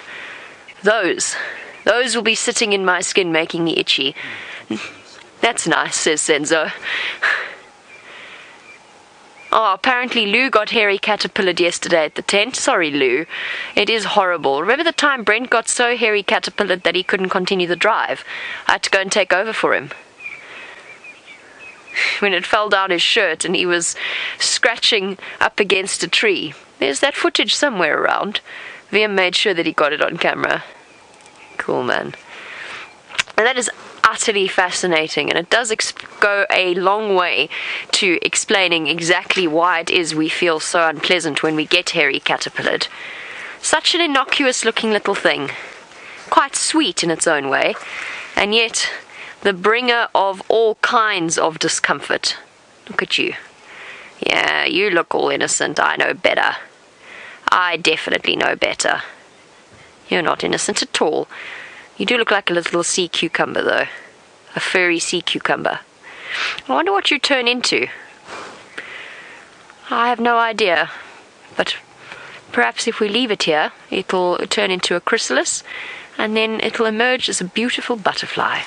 Those will be sitting in my skin making me itchy. That's nice, says Senzo. Oh, apparently Lou got hairy caterpillared yesterday at the tent. Sorry, Lou. It is horrible. Remember the time Brent got so hairy caterpillared that he couldn't continue the drive? I had to go and take over for him. When it fell down his shirt and he was scratching up against a tree. There's that footage somewhere around. VM made sure that he got it on camera. Cool, man. And that is utterly fascinating, and it does go a long way to explaining exactly why it is we feel so unpleasant when we get hairy caterpillared. Such an innocuous looking little thing, quite sweet in its own way, and yet the bringer of all kinds of discomfort. Look at you. Yeah, you look all innocent. I know better. I definitely know better. You're not innocent at all. You do look like a little sea cucumber, though. A furry sea cucumber. I wonder what you turn into. I have no idea. But perhaps if we leave it here, it'll turn into a chrysalis, and then it'll emerge as a beautiful butterfly.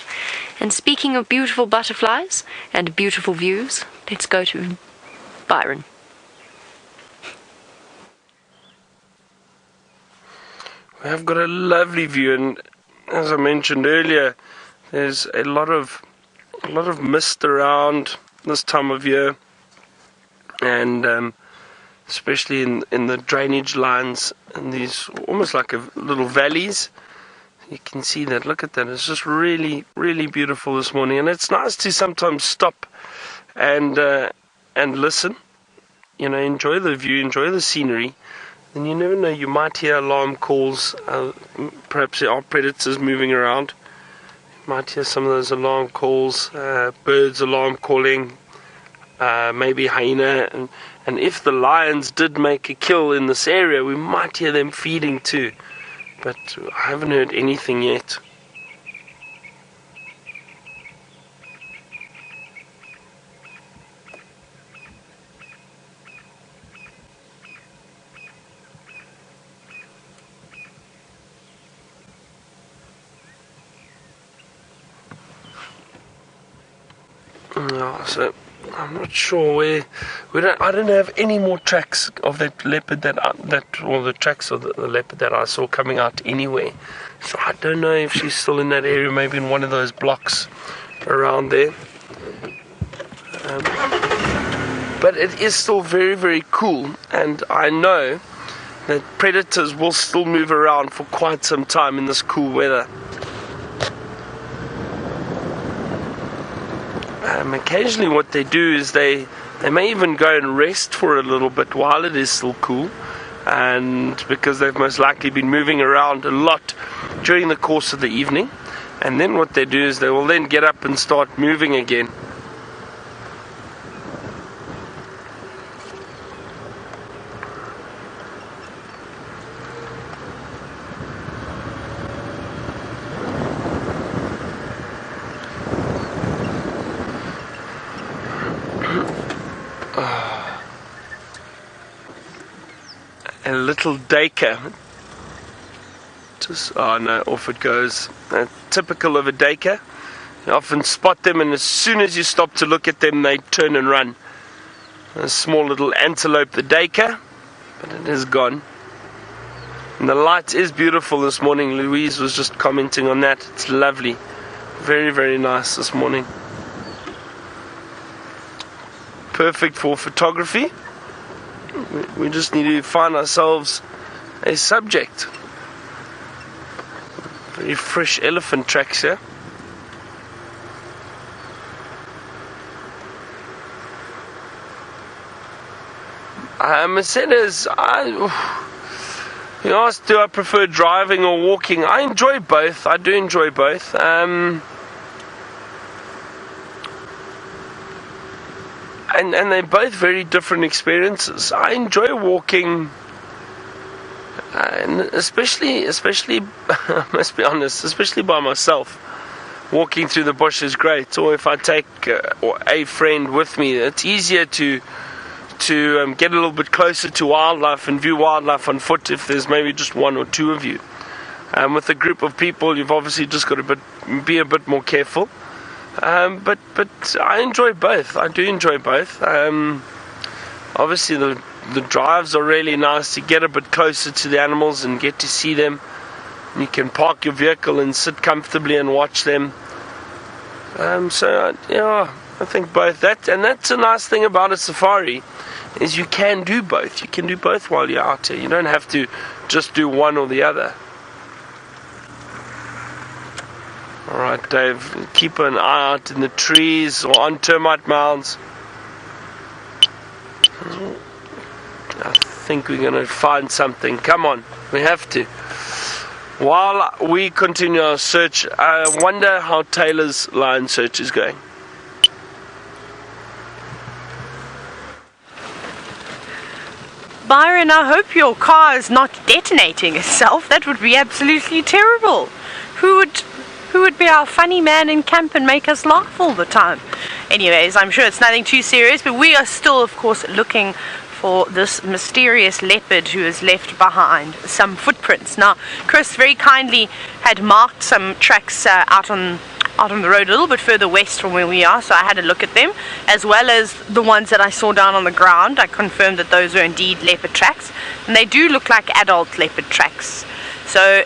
And speaking of beautiful butterflies and beautiful views, let's go to Byron. We have got a lovely view, and as I mentioned earlier, there's a lot of mist around this time of year, and especially in the drainage lines and these almost like little valleys. You can see that. Look at that. It's just really, really beautiful this morning, and it's nice to sometimes stop and listen. You know, enjoy the view, enjoy the scenery. And you never know, you might hear alarm calls. Perhaps there are predators moving around. You might hear some of those alarm calls, birds alarm calling, maybe hyena. And if the lions did make a kill in this area, we might hear them feeding too. But I haven't heard anything yet. So I'm not sure where I don't have any more tracks of that leopard or the tracks of the leopard that I saw coming out anywhere. So I don't know if she's still in that area, maybe in one of those blocks around there. But it is still very, very cool, and I know that predators will still move around for quite some time in this cool weather. Occasionally what they do is they may even go and rest for a little bit while it is still cool, and because they've most likely been moving around a lot during the course of the evening, and then what they do is they will then get up and start moving again. A little daker. Off it goes. Typical of a daker. You often spot them, and as soon as you stop to look at them, they turn and run. A small little antelope, the daker, but it is gone. And the light is beautiful this morning. Louise was just commenting on that. It's lovely. Very, very nice this morning. Perfect for photography. We just need to find ourselves a subject. Very fresh elephant tracks here. Mercedes, you asked, do I prefer driving or walking? I enjoy both. I do enjoy both. And they're both very different experiences. I enjoy walking And especially, I must be honest, especially by myself, walking through the bush is great. Or if I take a friend with me, it's easier to get a little bit closer to wildlife and view wildlife on foot if there's maybe just one or two of you. With a group of people, you've obviously just got to be a bit more careful. But I enjoy both. I do enjoy both. Obviously, the drives are really nice to get a bit closer to the animals and get to see them. You can park your vehicle and sit comfortably and watch them. I think both. That's a nice thing about a safari, is you can do both. You can do both while you're out here. You don't have to just do one or the other. Alright, Dave, keep an eye out in the trees or on termite mounds. I think we're going to find something. Come on, we have to. While we continue our search, I wonder how Taylor's lion search is going. Byron, I hope your car is not detonating itself. That would be absolutely terrible. Who would be our funny man in camp and make us laugh all the time? Anyways, I'm sure it's nothing too serious, but we are still, of course, looking for this mysterious leopard who has left behind some footprints. Now, Chris very kindly had marked some tracks out on the road a little bit further west from where we are, so I had a look at them, as well as the ones that I saw down on the ground. I confirmed that those are indeed leopard tracks, and they do look like adult leopard tracks. So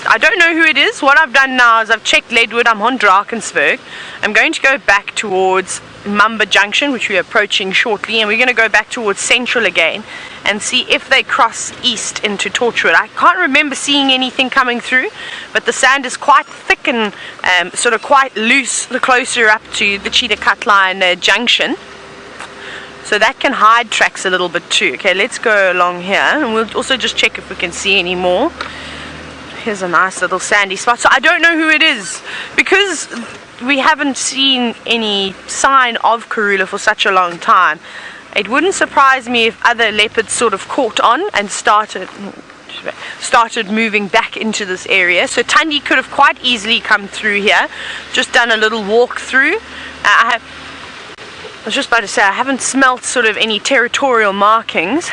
I don't know who it is. What I've done now is I've checked Leadwood. I'm on Drakensberg. I'm going to go back towards Mamba Junction, which we're approaching shortly, and we're going to go back towards Central again and see if they cross east into Torchwood. I can't remember seeing anything coming through, but the sand is quite thick and sort of quite loose the closer up to the Cheetah Cutline Junction. So that can hide tracks a little bit too. Okay, let's go along here, and we'll also just check if we can see any more. Here's a nice little sandy spot. So I don't know who it is, because we haven't seen any sign of Karula for such a long time. It wouldn't surprise me if other leopards sort of caught on and started moving back into this area. So Tundi could have quite easily come through here, just done a little walk through. I was just about to say, I haven't smelt sort of any territorial markings.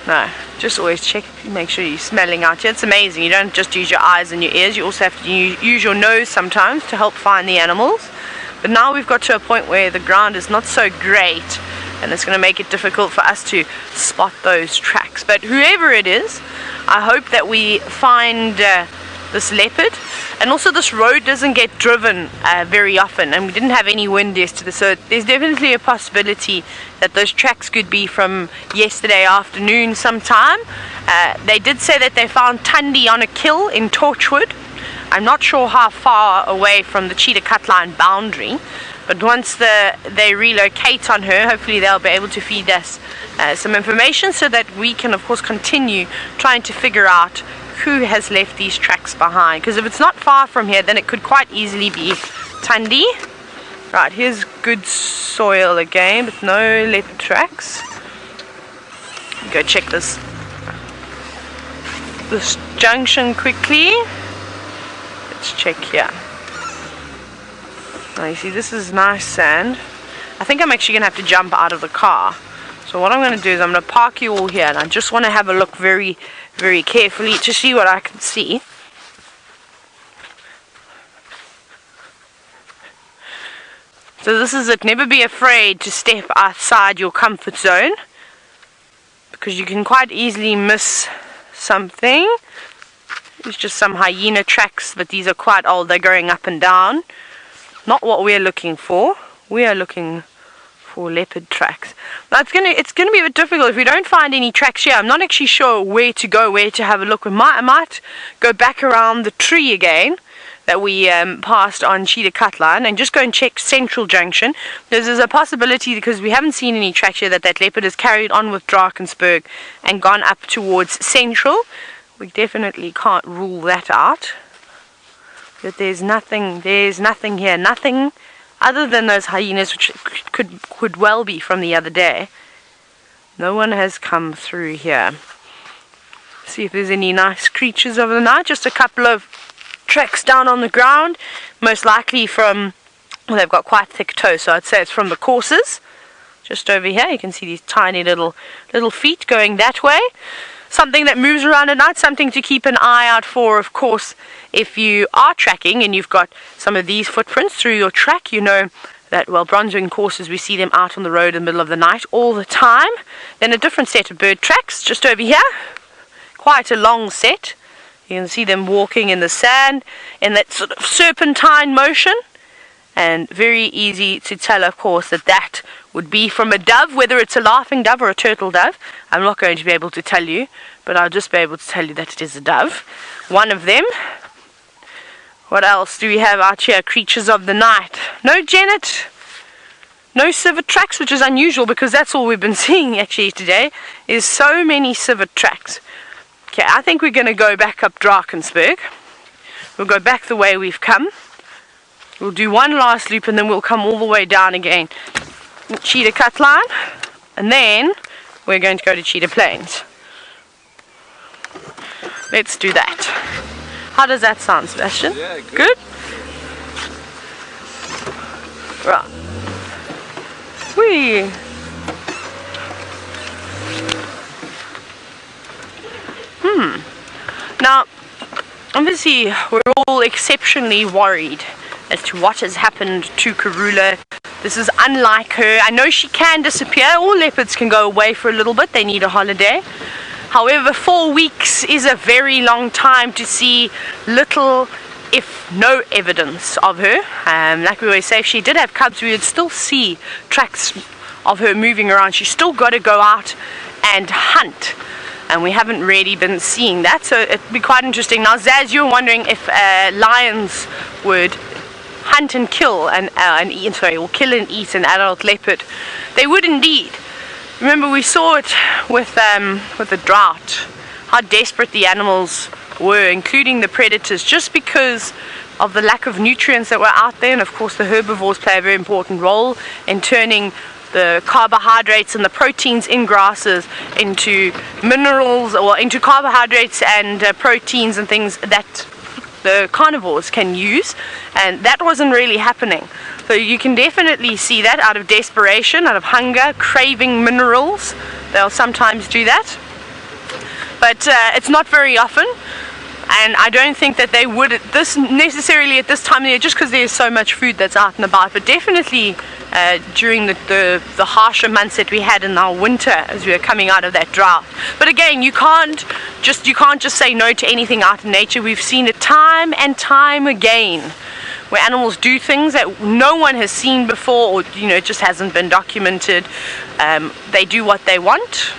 No, just always check, make sure you're smelling out here. It's amazing, you don't just use your eyes and your ears, you also have to use your nose sometimes to help find the animals. But now we've got to a point where the ground is not so great, and it's going to make it difficult for us to spot those tracks. But whoever it is, I hope that we find this leopard. And also this road doesn't get driven very often, and we didn't have any wind yesterday, so there's definitely a possibility that those tracks could be from yesterday afternoon sometime. They did say that they found Tundi on a kill in Torchwood. I'm not sure how far away from the Cheetah Cutline boundary, but once they relocate on her, hopefully they'll be able to feed us some information so that we can of course continue trying to figure out who has left these tracks behind. Because if it's not far from here, then it could quite easily be Tundi. Right, here's good soil again, but no leopard tracks. Go check this junction quickly. Let's check here. Now you see, this is nice sand. I think I'm actually gonna have to jump out of the car. So what I'm gonna do is I'm gonna park you all here, and I just want to have a look very, very carefully to see what I can see. So this is it. Never be afraid to step outside your comfort zone, because you can quite easily miss something. It's just some hyena tracks, but these are quite old. They're going up and down. Not what we're looking for. We are looking for leopard tracks. Now it's gonna be a bit difficult if we don't find any tracks here. I'm not actually sure where to go, where to have a look. I might go back around the tree again that we passed on Cheetah Cutline and just go and check Central Junction. There's a possibility, because we haven't seen any tracks here, that leopard has carried on with Drakensberg and gone up towards Central. We definitely can't rule that out. But there's nothing here, nothing other than those hyenas, which could well be from the other day. No one has come through here. See if there's any nice creatures of the night. Just a couple of tracks down on the ground, most likely from, well, they've got quite thick toes, so I'd say it's from the coursers. Just over here, you can see these tiny little feet going that way. Something that moves around at night, something to keep an eye out for, of course. If you are tracking and you've got some of these footprints through your track, you know that, well, bronzewing coursers, we see them out on the road in the middle of the night all the time. Then a different set of bird tracks just over here. Quite a long set. You can see them walking in the sand in that sort of serpentine motion. And very easy to tell, of course, that would be from a dove, whether it's a laughing dove or a turtle dove. I'm not going to be able to tell you, but I'll just be able to tell you that it is a dove. One of them. What else do we have out here? Creatures of the night. No genet. No civet tracks, which is unusual because that's all we've been seeing actually today, is so many civet tracks. Okay, I think we're going to go back up Drakensberg. We'll go back the way we've come. We'll do one last loop and then we'll come all the way down again. Cheetah cut line, and then we're going to go to Cheetah Plains. Let's do that. How does that sound, Sebastian? Yeah, good. Good? Right. Whee! Now, obviously, we're all exceptionally worried as to what has happened to Karula. This is unlike her. I know she can disappear. All leopards can go away for a little bit. They need a holiday. However, 4 weeks is a very long time to see little, if no evidence of her. Like we always say, if she did have cubs, we would still see tracks of her moving around. She's still got to go out and hunt. And we haven't really been seeing that. So it'd be quite interesting. Now, Zaz, you're wondering if lions would hunt and kill or kill and eat an adult leopard. They would indeed. Remember, we saw it with the drought, how desperate the animals were, including the predators, just because of the lack of nutrients that were out there. And of course, the herbivores play a very important role in turning the carbohydrates and the proteins in grasses into minerals, or into carbohydrates and proteins and things that the carnivores can use, and that wasn't really happening. So you can definitely see that out of desperation, out of hunger, craving minerals, they'll sometimes do that. But it's not very often, and I don't think that they would necessarily at this time of the year, just because there's so much food that's out and about. But definitely during the harsher months that we had in our winter as we were coming out of that drought. But again, you can't just say no to anything out in nature. We've seen it time and time again, where animals do things that no one has seen before, or it just hasn't been documented. They do what they want.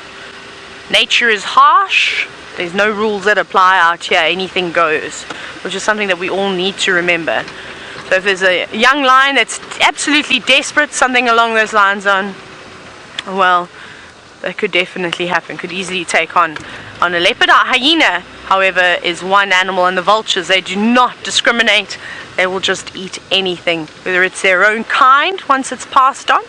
Nature is harsh. There's no rules that apply out here. Anything goes, which is something that we all need to remember. So if there's a young lion that's absolutely desperate, something along those lines well, that could definitely happen. Could easily take on a leopard. A hyena, however, is one animal, and the vultures, they do not discriminate. They will just eat anything, whether it's their own kind once it's passed on.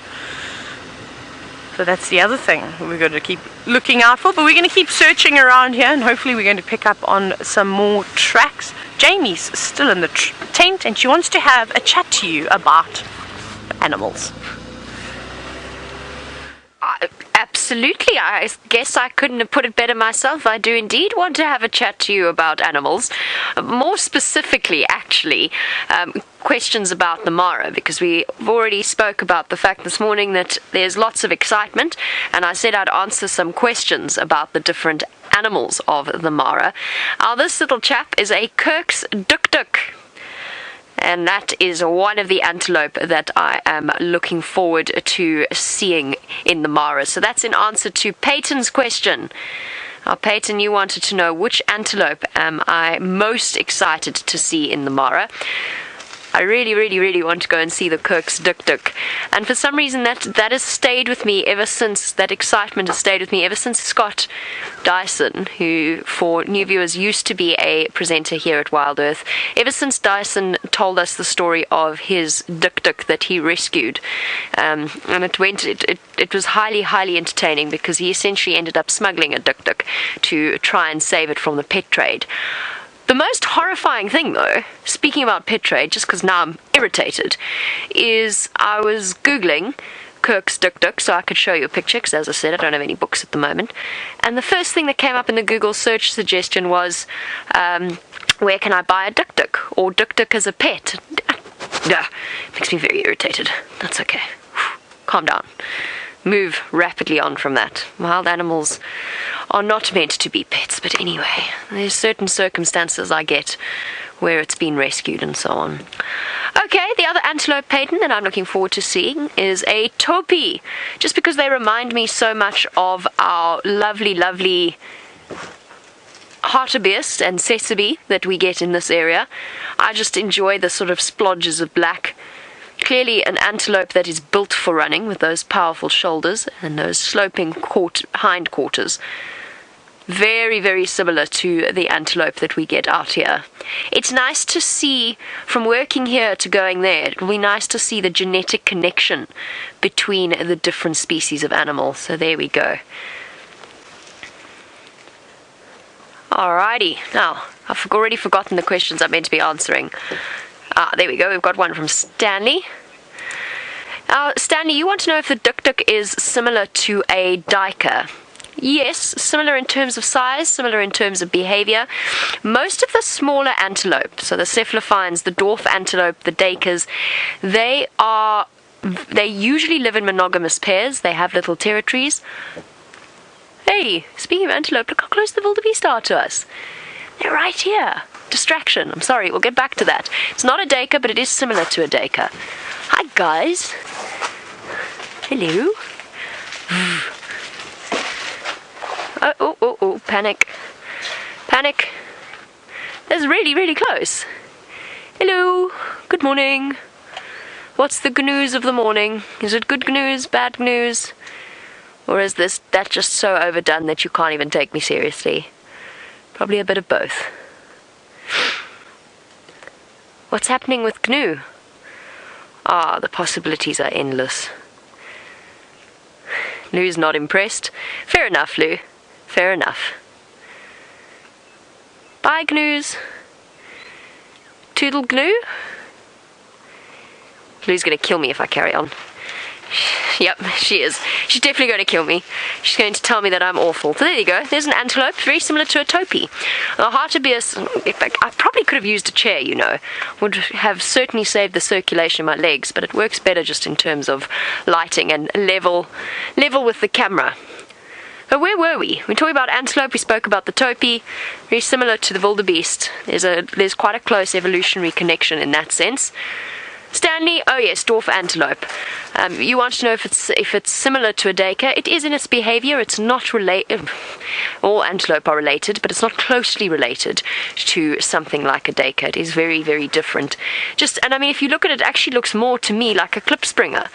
So that's the other thing we've got to keep looking out for. But we're going to keep searching around here, and hopefully we're going to pick up on some more tracks. Jamie's still in the tent, and she wants to have a chat to you about animals. Absolutely. I guess I couldn't have put it better myself. I do indeed want to have a chat to you about animals. More specifically, actually, questions about the Mara, because we already spoke about the fact this morning that there's lots of excitement, and I said I'd answer some questions about the different animals of the Mara. Now, this little chap is a Kirk's Duk-Duk. And that is one of the antelope that I am looking forward to seeing in the Mara. So that's in answer to Peyton's question. Now, Peyton, you wanted to know which antelope am I most excited to see in the Mara. I really, really, really want to go and see the Kirk's Duk. And for some reason that has stayed with me ever since, that excitement has stayed with me ever since Scott Dyson, who for new viewers used to be a presenter here at Wild Earth, ever since Dyson told us the story of his Duk that he rescued. And it was highly, highly entertaining because he essentially ended up smuggling a Duk to try and save it from the pet trade. The most horrifying thing, though, speaking about pet trade, just because now I'm irritated, is I was Googling Kirk's Duk so I could show you a picture, because as I said, I don't have any books at the moment. And the first thing that came up in the Google search suggestion was, where can I buy a Duk or Duk as a pet? Makes me very irritated. That's okay. Calm down. Move rapidly on from that. Wild animals are not meant to be pets, but anyway, there's certain circumstances I get where it's been rescued and so on. Okay, the other antelope pattern that I'm looking forward to seeing is a topi, just because they remind me so much of our lovely, lovely hartebeest and sesame that we get in this area. I just enjoy the sort of splodges of black. Clearly an antelope that is built for running, with those powerful shoulders and those sloping hind quarters. Very, very similar to the antelope that we get out here. It's nice to see, from working here to going there, it'll be nice to see the genetic connection between the different species of animal. So there we go. Alrighty, now I've already forgotten the questions I'm meant to be answering. There we go, we've got one from Stanley. Stanley, you want to know if the Duk is similar to a duiker. Yes, similar in terms of size, similar in terms of behavior. Most of the smaller antelope, so the cephalophynes, the dwarf antelope, the duikers, they usually live in monogamous pairs. They have little territories. Hey, speaking of antelope, look how close the wildebeest are to us. They're right here. Distraction. I'm sorry, we'll get back to that. It's not a duiker, but it is similar to a duiker. Hi, guys. Hello. Oh, panic. Panic. That's really, really close. Hello. Good morning. What's the news of the morning? Is it good news, bad news? Or is that just so overdone that you can't even take me seriously? Probably a bit of both. What's happening with GNU? The possibilities are endless. Lou's not impressed. Fair enough, Lou. Fair enough. Bye, GNUs. Toodle GNU. Lou's going to kill me if I carry on. Yep, she is. She's definitely going to kill me. She's going to tell me that I'm awful. So there you go. There's an antelope, very similar to a topi. A hartebeest, I probably could have used a chair, you know. Would have certainly saved the circulation in my legs, but it works better just in terms of lighting and level with the camera. But where were we? We talked about antelope, we spoke about the topi, very similar to the wildebeest. There's quite a close evolutionary connection in that sense. Stanley, oh yes, dwarf antelope. You want to know if it's similar to a duiker. It is in its behavior. It's not related. All antelope are related, but it's not closely related to something like a duiker. It is very, very different. If you look at it, it actually looks more to me like a klipspringer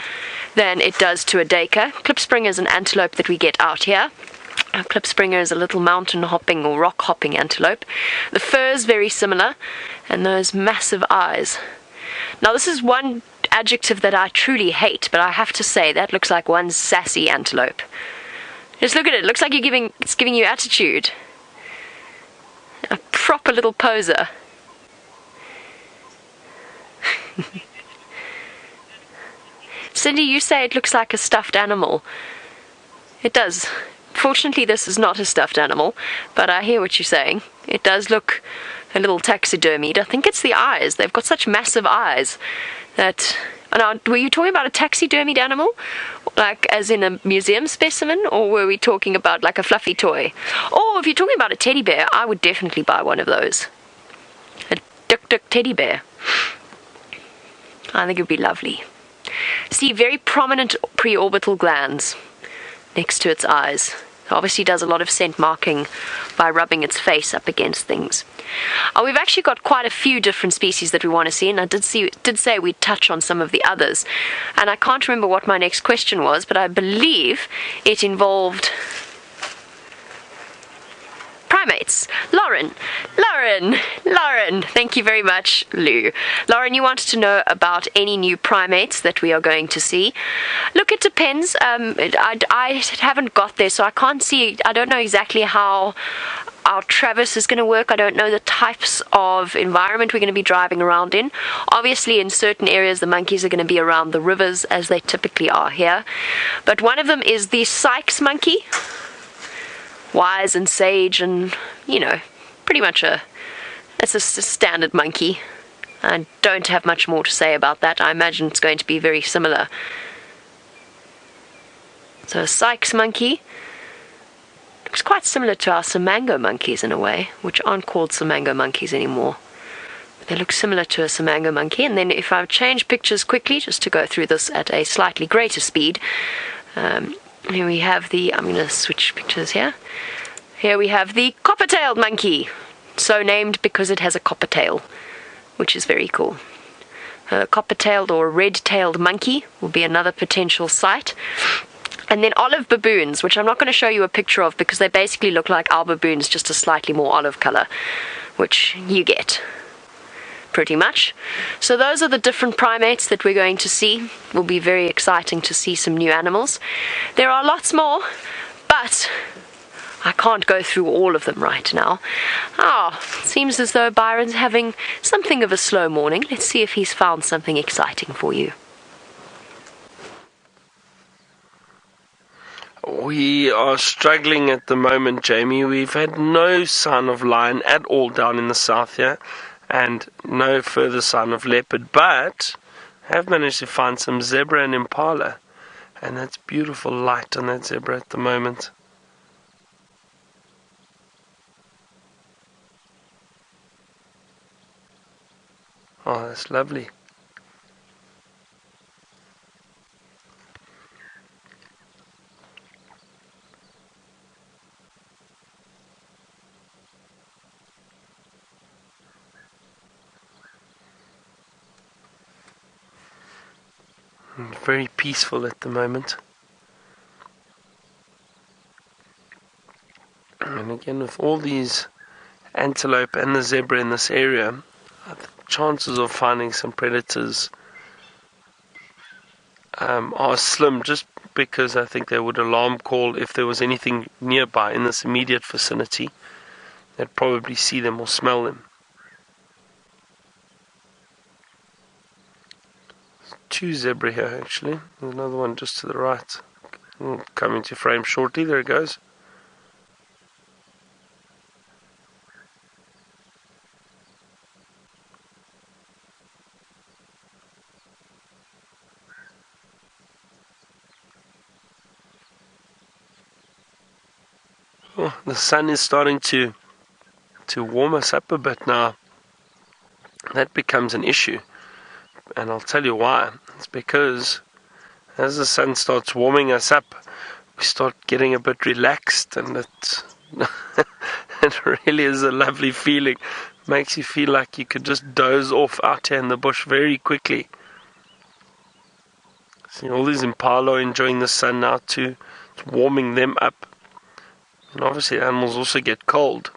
than it does to a duiker. Klipspringer is an antelope that we get out here. A klipspringer is a little mountain hopping or rock hopping antelope. The fur is very similar, and those massive eyes. Now this is one adjective that I truly hate, but I have to say that looks like one sassy antelope. Just look at it. It looks like it's giving you attitude. A proper little poser. Cindy, you say it looks like a stuffed animal. It does. Fortunately, this is not a stuffed animal, but I hear what you're saying. It does look a little taxidermied. I think it's the eyes. They've got such massive eyes that... Now, were you talking about a taxidermied animal? Like, as in a museum specimen? Or were we talking about, like, a fluffy toy? Or, if you're talking about a teddy bear, I would definitely buy one of those. A Duk teddy bear. I think it would be lovely. See, very prominent preorbital glands next to its eyes. Obviously does a lot of scent marking by rubbing its face up against things. We've actually got quite a few different species that we want to see, and I did say we'd touch on some of the others. And I can't remember what my next question was, but I believe it involved primates. Lauren, thank you very much, Lou. Lauren, you wanted to know about any new primates that we are going to see. Look, it depends. I haven't got there, so I can't see. I don't know exactly how our Travis is going to work. I don't know the types of environment we're going to be driving around in. Obviously, in certain areas, the monkeys are going to be around the rivers, as they typically are here. But one of them is the Sykes monkey. Wise and sage, and pretty much it's a standard monkey. I don't have much more to say about that. I imagine it's going to be very similar. So a Sykes monkey looks quite similar to our Simango monkeys in a way, which aren't called Simango monkeys anymore. They look similar to a Simango monkey. And then if I change pictures quickly, just to go through this at a slightly greater speed, here we have I'm going to switch pictures here. Here we have the copper-tailed monkey, so named because it has a copper tail, which is very cool. A copper-tailed or red-tailed monkey will be another potential site. And then olive baboons, which I'm not going to show you a picture of because they basically look like our baboons, just a slightly more olive color, which you get pretty much. So those are the different primates that we're going to see. It will be very exciting to see some new animals. There are lots more, but I can't go through all of them right now. Seems as though Byron's having something of a slow morning. Let's see if he's found something exciting for you. We are struggling at the moment, Jamie. We've had no sign of lion at all down in the south here, and no further sign of leopard, but have managed to find some zebra and impala, and that's beautiful light on that zebra at the moment. Oh, that's lovely. Very peaceful at the moment. And again, with all these antelope and the zebra in this area, the chances of finding some predators are slim, just because I think they would alarm call if there was anything nearby in this immediate vicinity. They'd probably see them or smell them. Two zebra here actually. There's another one just to the right. Will come into frame shortly. There it goes. Oh, the sun is starting to warm us up a bit now. That becomes an issue. And I'll tell you why. It's because as the sun starts warming us up, we start getting a bit relaxed, and it really is a lovely feeling. Makes you feel like you could just doze off out here in the bush very quickly. See all these impala enjoying the sun now too. It's warming them up. And obviously animals also get cold.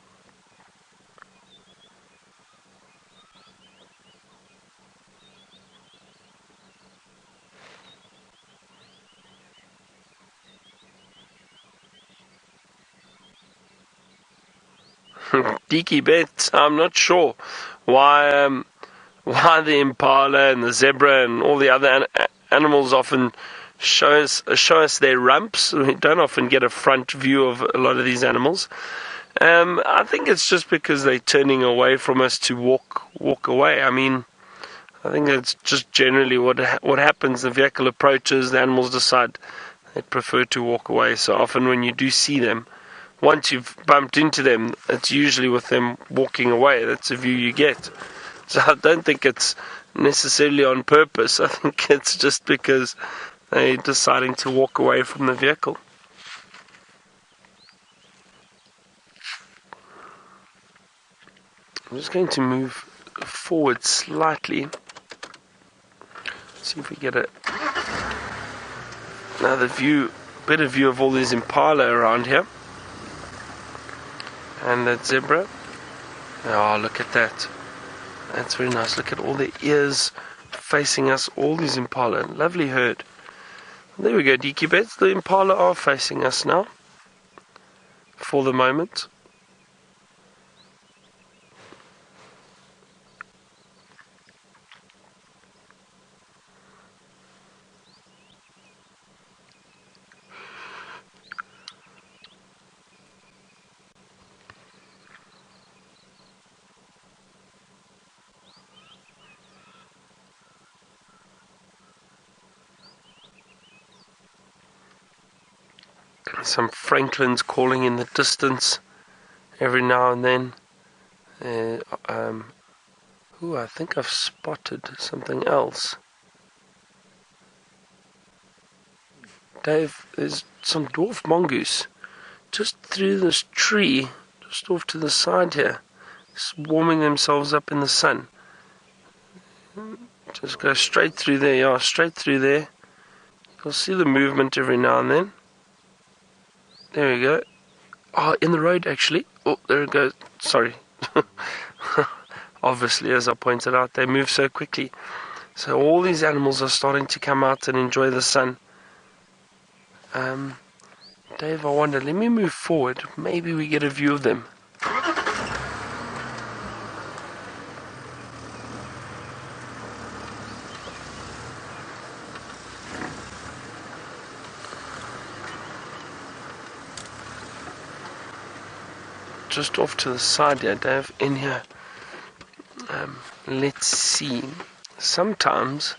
Deaky bet. I'm not sure why the impala and the zebra and all the other animals often show us their rumps. We don't often get a front view of a lot of these animals. I think it's just because they're turning away from us to walk away. I mean, I think it's just generally what happens. The vehicle approaches, the animals decide they prefer to walk away. So often when you do see them, once you've bumped into them, it's usually with them walking away. That's the view you get. So I don't think it's necessarily on purpose. I think it's just because they're deciding to walk away from the vehicle. I'm just going to move forward slightly. See if we get another better view of all these impala around here. And that zebra. Oh, look at that. That's very nice. Look at all the ears facing us, all these impala. Lovely herd. There we go, Deaky Beds. The impala are facing us now. For the moment. Some francolins calling in the distance every now and then. I think I've spotted something else. Dave, there's some dwarf mongoose just through this tree, just off to the side here, just warming themselves up in the sun. Just go straight through there, yeah, straight through there. You'll see the movement every now and then. There we go. Oh, in the road actually. Oh, there it goes. Sorry. Obviously, as I pointed out, they move so quickly. So all these animals are starting to come out and enjoy the sun. Dave, I wonder, let me move forward. Maybe we get a view of them. Just off to the side here, Dave, in here. Let's see. Sometimes,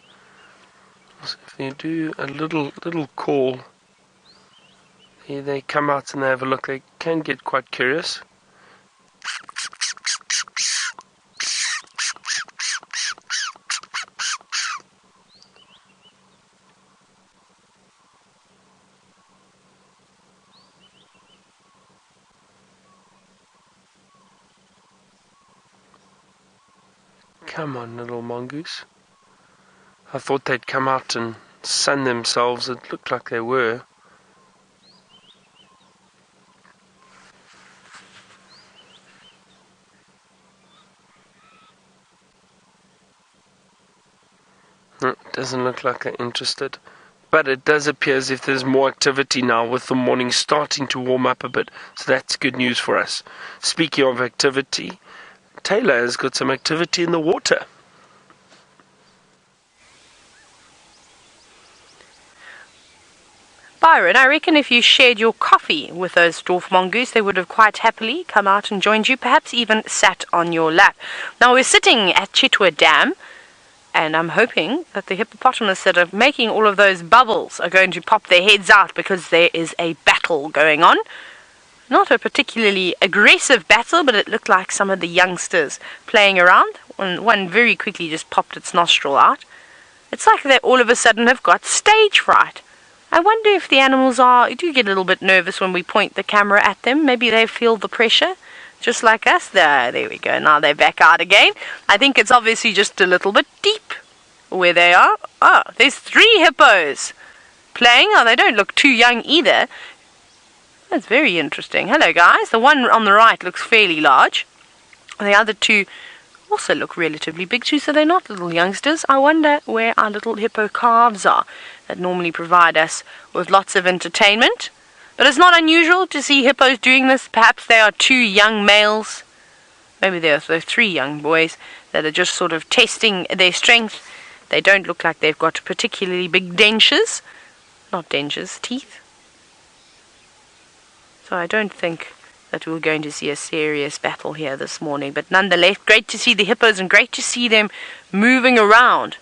if you do a little call, they come out and they have a look. They can get quite curious. Come on, little mongoose. I thought they'd come out and sun themselves. It looked like they were. It doesn't look like they're interested. But it does appear as if there's more activity now with the morning starting to warm up a bit. So that's good news for us. Speaking of activity, Taylor has got some activity in the water. Byron, I reckon if you shared your coffee with those dwarf mongoose, they would have quite happily come out and joined you, perhaps even sat on your lap. Now, we're sitting at Chitwa Dam, and I'm hoping that the hippopotamus that are making all of those bubbles are going to pop their heads out because there is a battle going on. Not a particularly aggressive battle, but it looked like some of the youngsters playing around. One very quickly just popped its nostril out. It's like they all of a sudden have got stage fright. I wonder if the animals do get a little bit nervous when we point the camera at them. Maybe they feel the pressure, just like us. There we go. Now they're back out again. I think it's obviously just a little bit deep where they are. Oh, there's 3 hippos playing. Oh, they don't look too young either. That's very interesting. Hello, guys. The one on the right looks fairly large. The other 2 also look relatively big too, so they're not little youngsters. I wonder where our little hippo calves are that normally provide us with lots of entertainment. But it's not unusual to see hippos doing this. Perhaps they are 2 young males. Maybe they're 3 young boys that are just sort of testing their strength. They don't look like they've got particularly big dentures. Not dentures, teeth. So I don't think that we're going to see a serious battle here this morning. But nonetheless, great to see the hippos and great to see them moving around.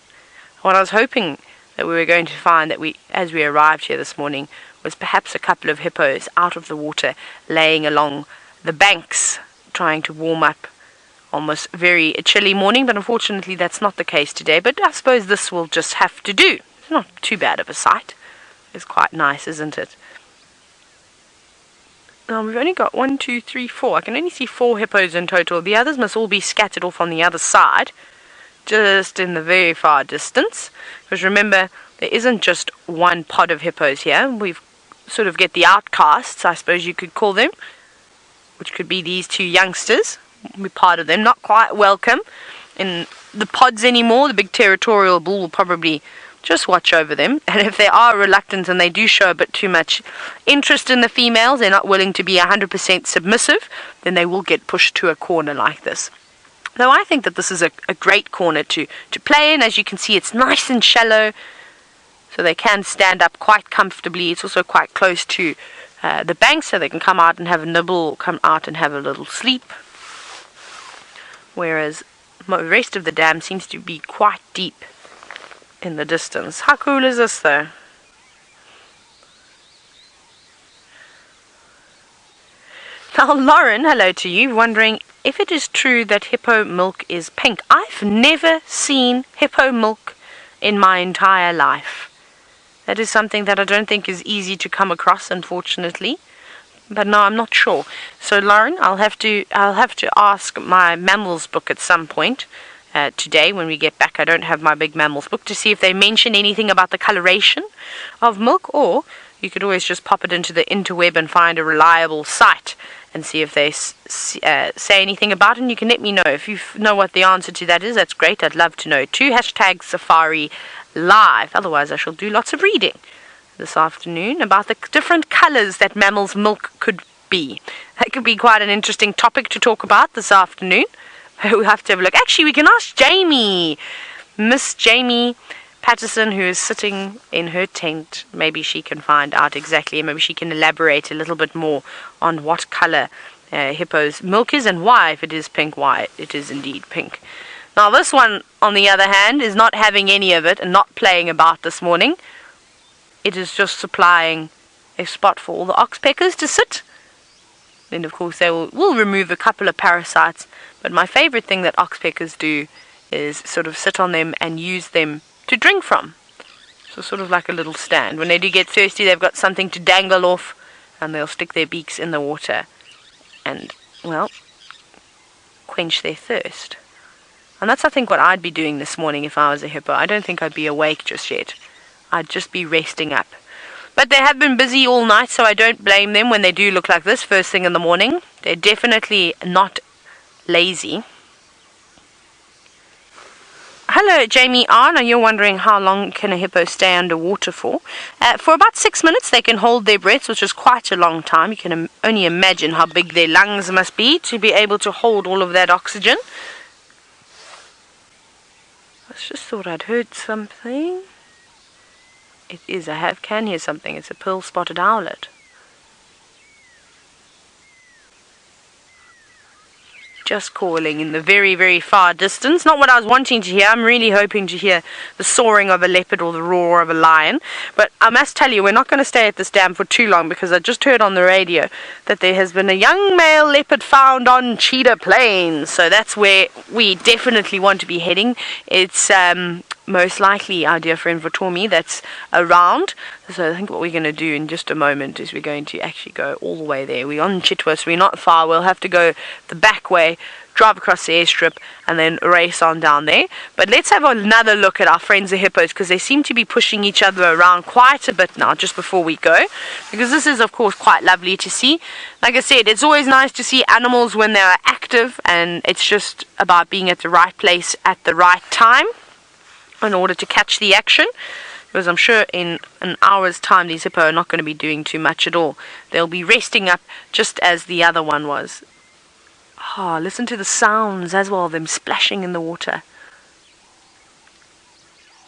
What I was hoping that we were going to find as we arrived here this morning was perhaps a couple of hippos out of the water laying along the banks trying to warm up. Almost very chilly morning, but unfortunately that's not the case today. But I suppose this will just have to do. It's not too bad of a sight. It's quite nice, isn't it? Now we've only got 1, 2, 3, 4. I can only see 4 hippos in total. The others must all be scattered off on the other side, just in the very far distance. Because remember, there isn't just one pod of hippos here. We've sort of get the outcasts, I suppose you could call them, which could be these 2 youngsters. We're part of them, not quite welcome in the pods anymore. The big territorial bull will probably just watch over them, and if they are reluctant and they do show a bit too much interest in the females, they're not willing to be 100% submissive, then they will get pushed to a corner like this. Though I think that this is a great corner to play in. As you can see, it's nice and shallow, so they can stand up quite comfortably. It's also quite close to the bank, so they can come out and have a nibble or come out and have a little sleep. Whereas the rest of the dam seems to be quite deep in the distance. How cool is this though? Now Lauren, hello to you, wondering if it is true that hippo milk is pink. I've never seen hippo milk in my entire life. That is something that I don't think is easy to come across, unfortunately. But no, I'm not sure. So Lauren, I'll have to ask my mammals book at some point. Today when we get back. I don't have my big mammals book to see if they mention anything about the coloration of milk, or you could always just pop it into the interweb and find a reliable site and see if they say anything about it, and you can let me know. If you know what the answer to that is, that's great. I'd love to know too. # Safari Live. Otherwise I shall do lots of reading this afternoon about the different colors that mammals' milk could be. That could be quite an interesting topic to talk about this afternoon. We'll have to have a look. Actually, we can ask Jamie, Miss Jamie Patterson, who is sitting in her tent. Maybe she can find out exactly, and maybe she can elaborate a little bit more on what color hippo's milk is and why, if it is pink, why it is indeed pink. Now, this one, on the other hand, is not having any of it and not playing about this morning. It is just supplying a spot for all the oxpeckers to sit. Then, of course, they will remove a couple of parasites. But my favorite thing that oxpeckers do is sort of sit on them and use them to drink from. So sort of like a little stand. When they do get thirsty, they've got something to dangle off, and they'll stick their beaks in the water and, well, quench their thirst. And that's, I think, what I'd be doing this morning if I was a hippo. I don't think I'd be awake just yet. I'd just be resting up. But they have been busy all night, so I don't blame them when they do look like this first thing in the morning. They're definitely not lazy. Hello, Jamie R. Now you're wondering how long can a hippo stay underwater for? For about 6 minutes they can hold their breaths, which is quite a long time. You can only imagine how big their lungs must be to be able to hold all of that oxygen. I just thought I'd heard something. It is, I can hear something. It's a pearl-spotted owlet. Just calling in the very, very far distance. Not what I was wanting to hear. I'm really hoping to hear the soaring of a leopard or the roar of a lion. But I must tell you, we're not going to stay at this dam for too long, because I just heard on the radio that there has been a young male leopard found on Cheetah Plains. So that's where we definitely want to be heading. It's most likely our dear friend Vatomi that's around. So I think what we're going to do in just a moment is we're going to actually go all the way there. We're on Chitwa, so we're not far. We'll have to go the back way, drive across the airstrip, and then race on down there. But let's have another look at our friends the hippos, because they seem to be pushing each other around quite a bit now just before we go, because this is of course quite lovely to see. Like I said, it's always nice to see animals when they're active, and it's just about being at the right place at the right time in order to catch the action. Because I'm sure in an hour's time these hippo are not going to be doing too much at all. They'll be resting up just as the other one was. Ah, listen to the sounds as well, them splashing in the water.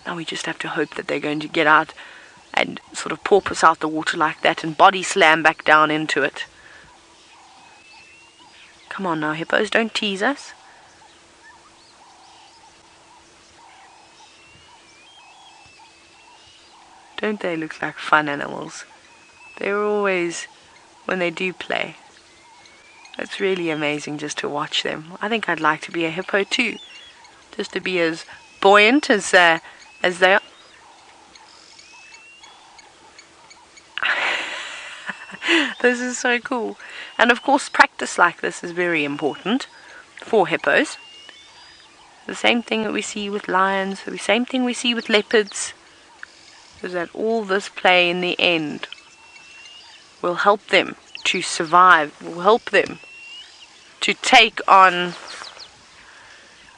Now we just have to hope that they're going to get out and sort of porpoise out the water like that and body slam back down into it. Come on now, hippos, don't tease us. Don't they look like fun animals? They're always, when they do play, it's really amazing just to watch them. I think I'd like to be a hippo too, just to be as buoyant as they are. This is so cool. And of course, practice like this is very important for hippos. The same thing that we see with lions, the same thing we see with leopards, is that all this play in the end will help them to survive, will help them to take on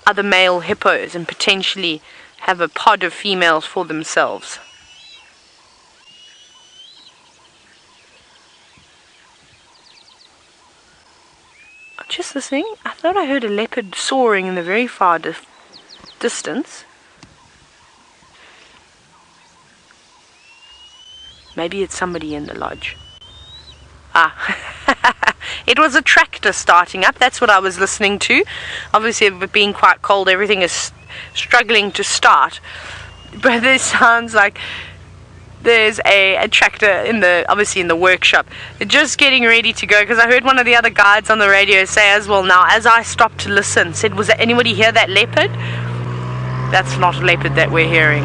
other male hippos and potentially have a pod of females for themselves. Just listening, I thought I heard a leopard soaring in the very far distance. Maybe it's somebody in the lodge. It was a tractor starting up. That's what I was listening to. Obviously, it being quite cold, everything is struggling to start. But this sounds like there's a tractor obviously in the workshop. They're just getting ready to go, because I heard one of the other guides on the radio say as well now, as I stopped to listen, said, was there anybody hear that leopard? That's not a leopard that we're hearing.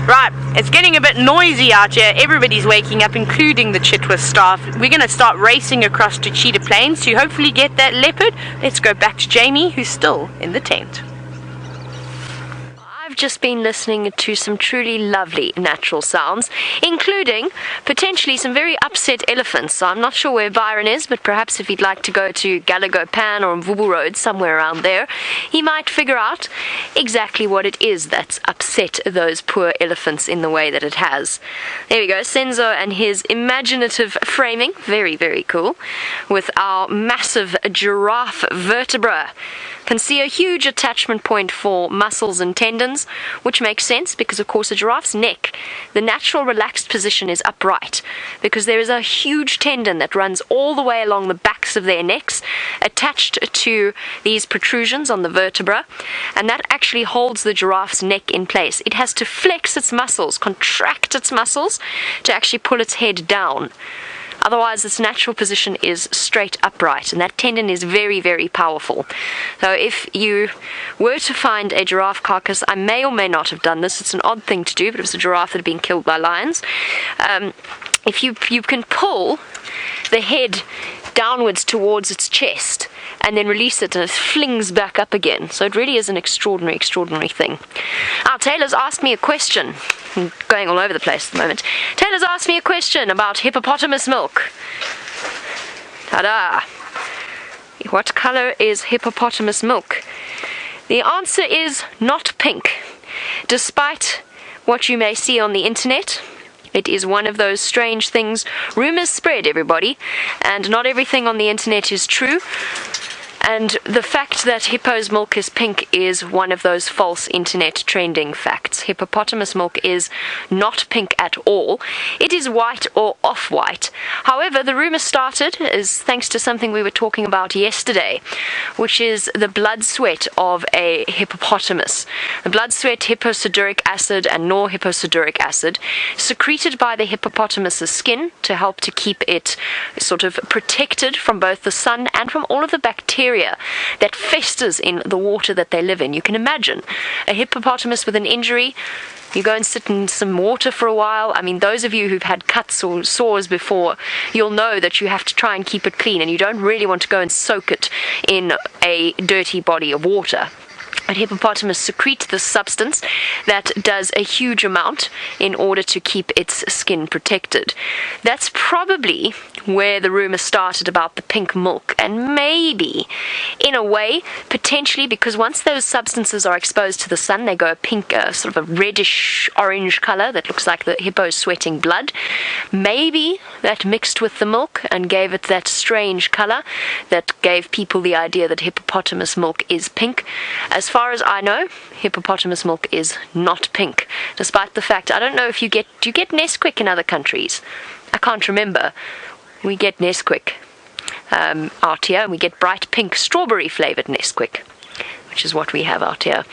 Right, it's getting a bit noisy out here. Everybody's waking up, including the Chitwa staff. We're going to start racing across to Cheetah Plains to hopefully get that leopard. Let's go back to Jamie, who's still in the tent. I've just been listening to some truly lovely natural sounds, including potentially some very upset elephants. So I'm not sure where Byron is, but perhaps if he'd like to go to Galago Pan or Mvubu Road, somewhere around there, he might figure out exactly what it is that's upset those poor elephants in the way that it has. There we go, Senzo and his imaginative framing, very, very cool, with our massive giraffe vertebra. Can see a huge attachment point for muscles and tendons, which makes sense because, of course, a giraffe's neck, the natural relaxed position is upright because there is a huge tendon that runs all the way along the backs of their necks attached to these protrusions on the vertebra, and that actually holds the giraffe's neck in place. It has to flex its muscles, contract its muscles to actually pull its head down. Otherwise, its natural position is straight upright, and that tendon is very, very powerful. So if you were to find a giraffe carcass, I may or may not have done this. It's an odd thing to do, but it was a giraffe that had been killed by lions. If you can pull the head downwards towards its chest and then release it, and it flings back up again. So it really is an extraordinary, extraordinary thing. Taylor's asked me a question. I'm going all over the place at the moment. Taylor's asked me a question about hippopotamus milk. Ta-da! What color is hippopotamus milk? The answer is not pink. Despite what you may see on the internet, it is one of those strange things. Rumors spread, everybody, and not everything on the internet is true. And the fact that hippo's milk is pink is one of those false internet trending facts. Hippopotamus milk is not pink at all. It is white or off-white. However, the rumor started is thanks to something we were talking about yesterday, which is the blood sweat of a hippopotamus. The blood sweat, hipposudoric acid and norhipposudoric acid, secreted by the hippopotamus's skin to help to keep it sort of protected from both the sun and from all of the bacteria that festers in the water that they live in. You can imagine a hippopotamus with an injury. You go and sit in some water for a while. I mean, those of you who've had cuts or sores before, you'll know that you have to try and keep it clean, and you don't really want to go and soak it in a dirty body of water. But hippopotamus secrete this substance that does a huge amount in order to keep its skin protected. That's probably where the rumor started about the pink milk, and maybe, in a way, potentially, because once those substances are exposed to the sun, they go a pink, sort of a reddish-orange color that looks like the hippo's sweating blood. Maybe that mixed with the milk and gave it that strange color that gave people the idea that hippopotamus milk is pink. As far as I know, hippopotamus milk is not pink, despite the fact, I don't know if do you get Nesquik in other countries? I can't remember. We get Nesquik out here, and we get bright pink strawberry flavored Nesquik, which is what we have out here.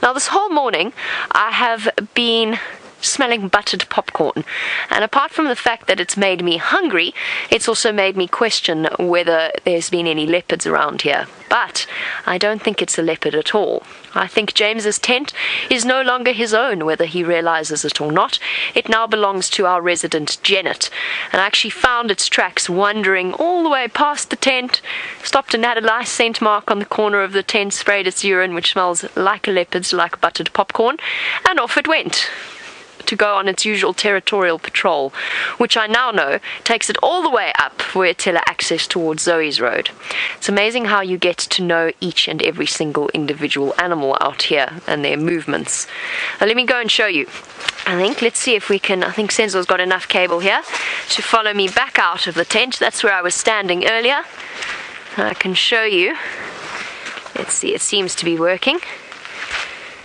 Now, this whole morning, I have been smelling buttered popcorn, and apart from the fact that it's made me hungry, it's also made me question whether there's been any leopards around here. But I don't think it's a leopard at all. I think James's tent is no longer his own, whether he realizes it or not. It now belongs to our resident Janet, and I actually found its tracks wandering all the way past the tent, stopped and had a nice scent mark on the corner of the tent, sprayed its urine, which smells like a leopard's, like buttered popcorn, and off it went to go on its usual territorial patrol, which I now know takes it all the way up where Tiller access towards Zoe's Road. It's amazing how you get to know each and every single individual animal out here and their movements. Now, let me go and show you. Let's see if we can, I think Senzo's got enough cable here to follow me back out of the tent. That's where I was standing earlier. I can show you. Let's see, it seems to be working.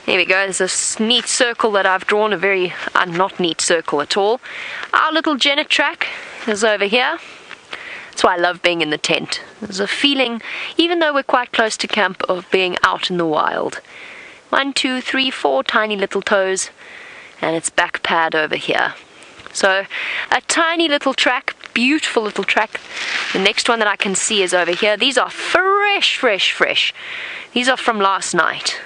There we go, there's a neat circle that I've drawn, a very not neat circle at all. Our little Janet track is over here. That's why I love being in the tent. There's a feeling, even though we're quite close to camp, of being out in the wild. 1, 2, 3, 4 tiny little toes, and its back pad over here. So, a tiny little track, beautiful little track. The next one that I can see is over here. These are fresh. These are from last night.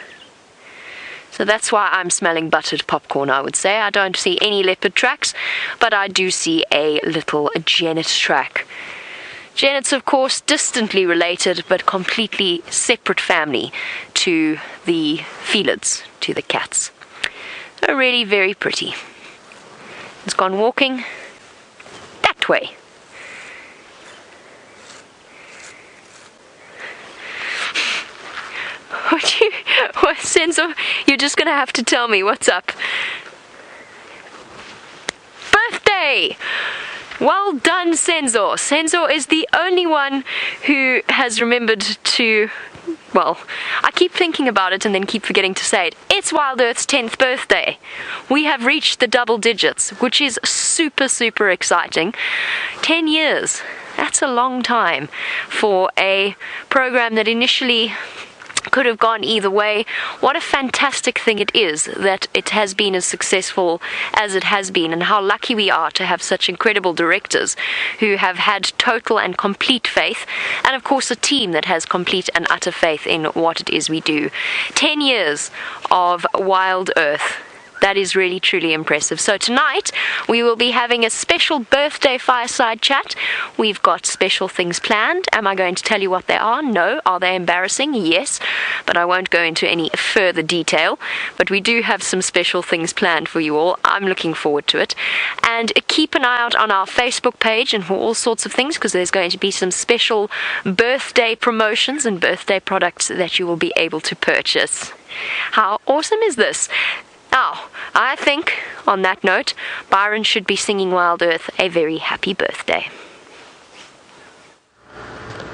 So that's why I'm smelling buttered popcorn, I would say. I don't see any leopard tracks, but I do see a little Janet track. Janet's, of course, distantly related, but completely separate family to the felids, to the cats. So really very pretty. It's gone walking that way. What sense of, you're just going to have to tell me what's up. Birthday! Well done, Senzo. Senzo is the only one who has remembered to, well, I keep thinking about it and then keep forgetting to say it. It's Wild Earth's 10th birthday. We have reached the double digits, which is super exciting. 10 years. That's a long time for a program that initially could have gone either way. What a fantastic thing it is that it has been as successful as it has been, and how lucky we are to have such incredible directors who have had total and complete faith, and of course a team that has complete and utter faith in what it is we do. 10 years of Wild Earth. That is really, truly impressive. So tonight, we will be having a special birthday fireside chat. We've got special things planned. Am I going to tell you what they are? No. Are they embarrassing? Yes. But I won't go into any further detail. But we do have some special things planned for you all. I'm looking forward to it. And keep an eye out on our Facebook page and for all sorts of things, because there's going to be some special birthday promotions and birthday products that you will be able to purchase. How awesome is this? Now, I think, on that note, Byron should be singing Wild Earth a very happy birthday.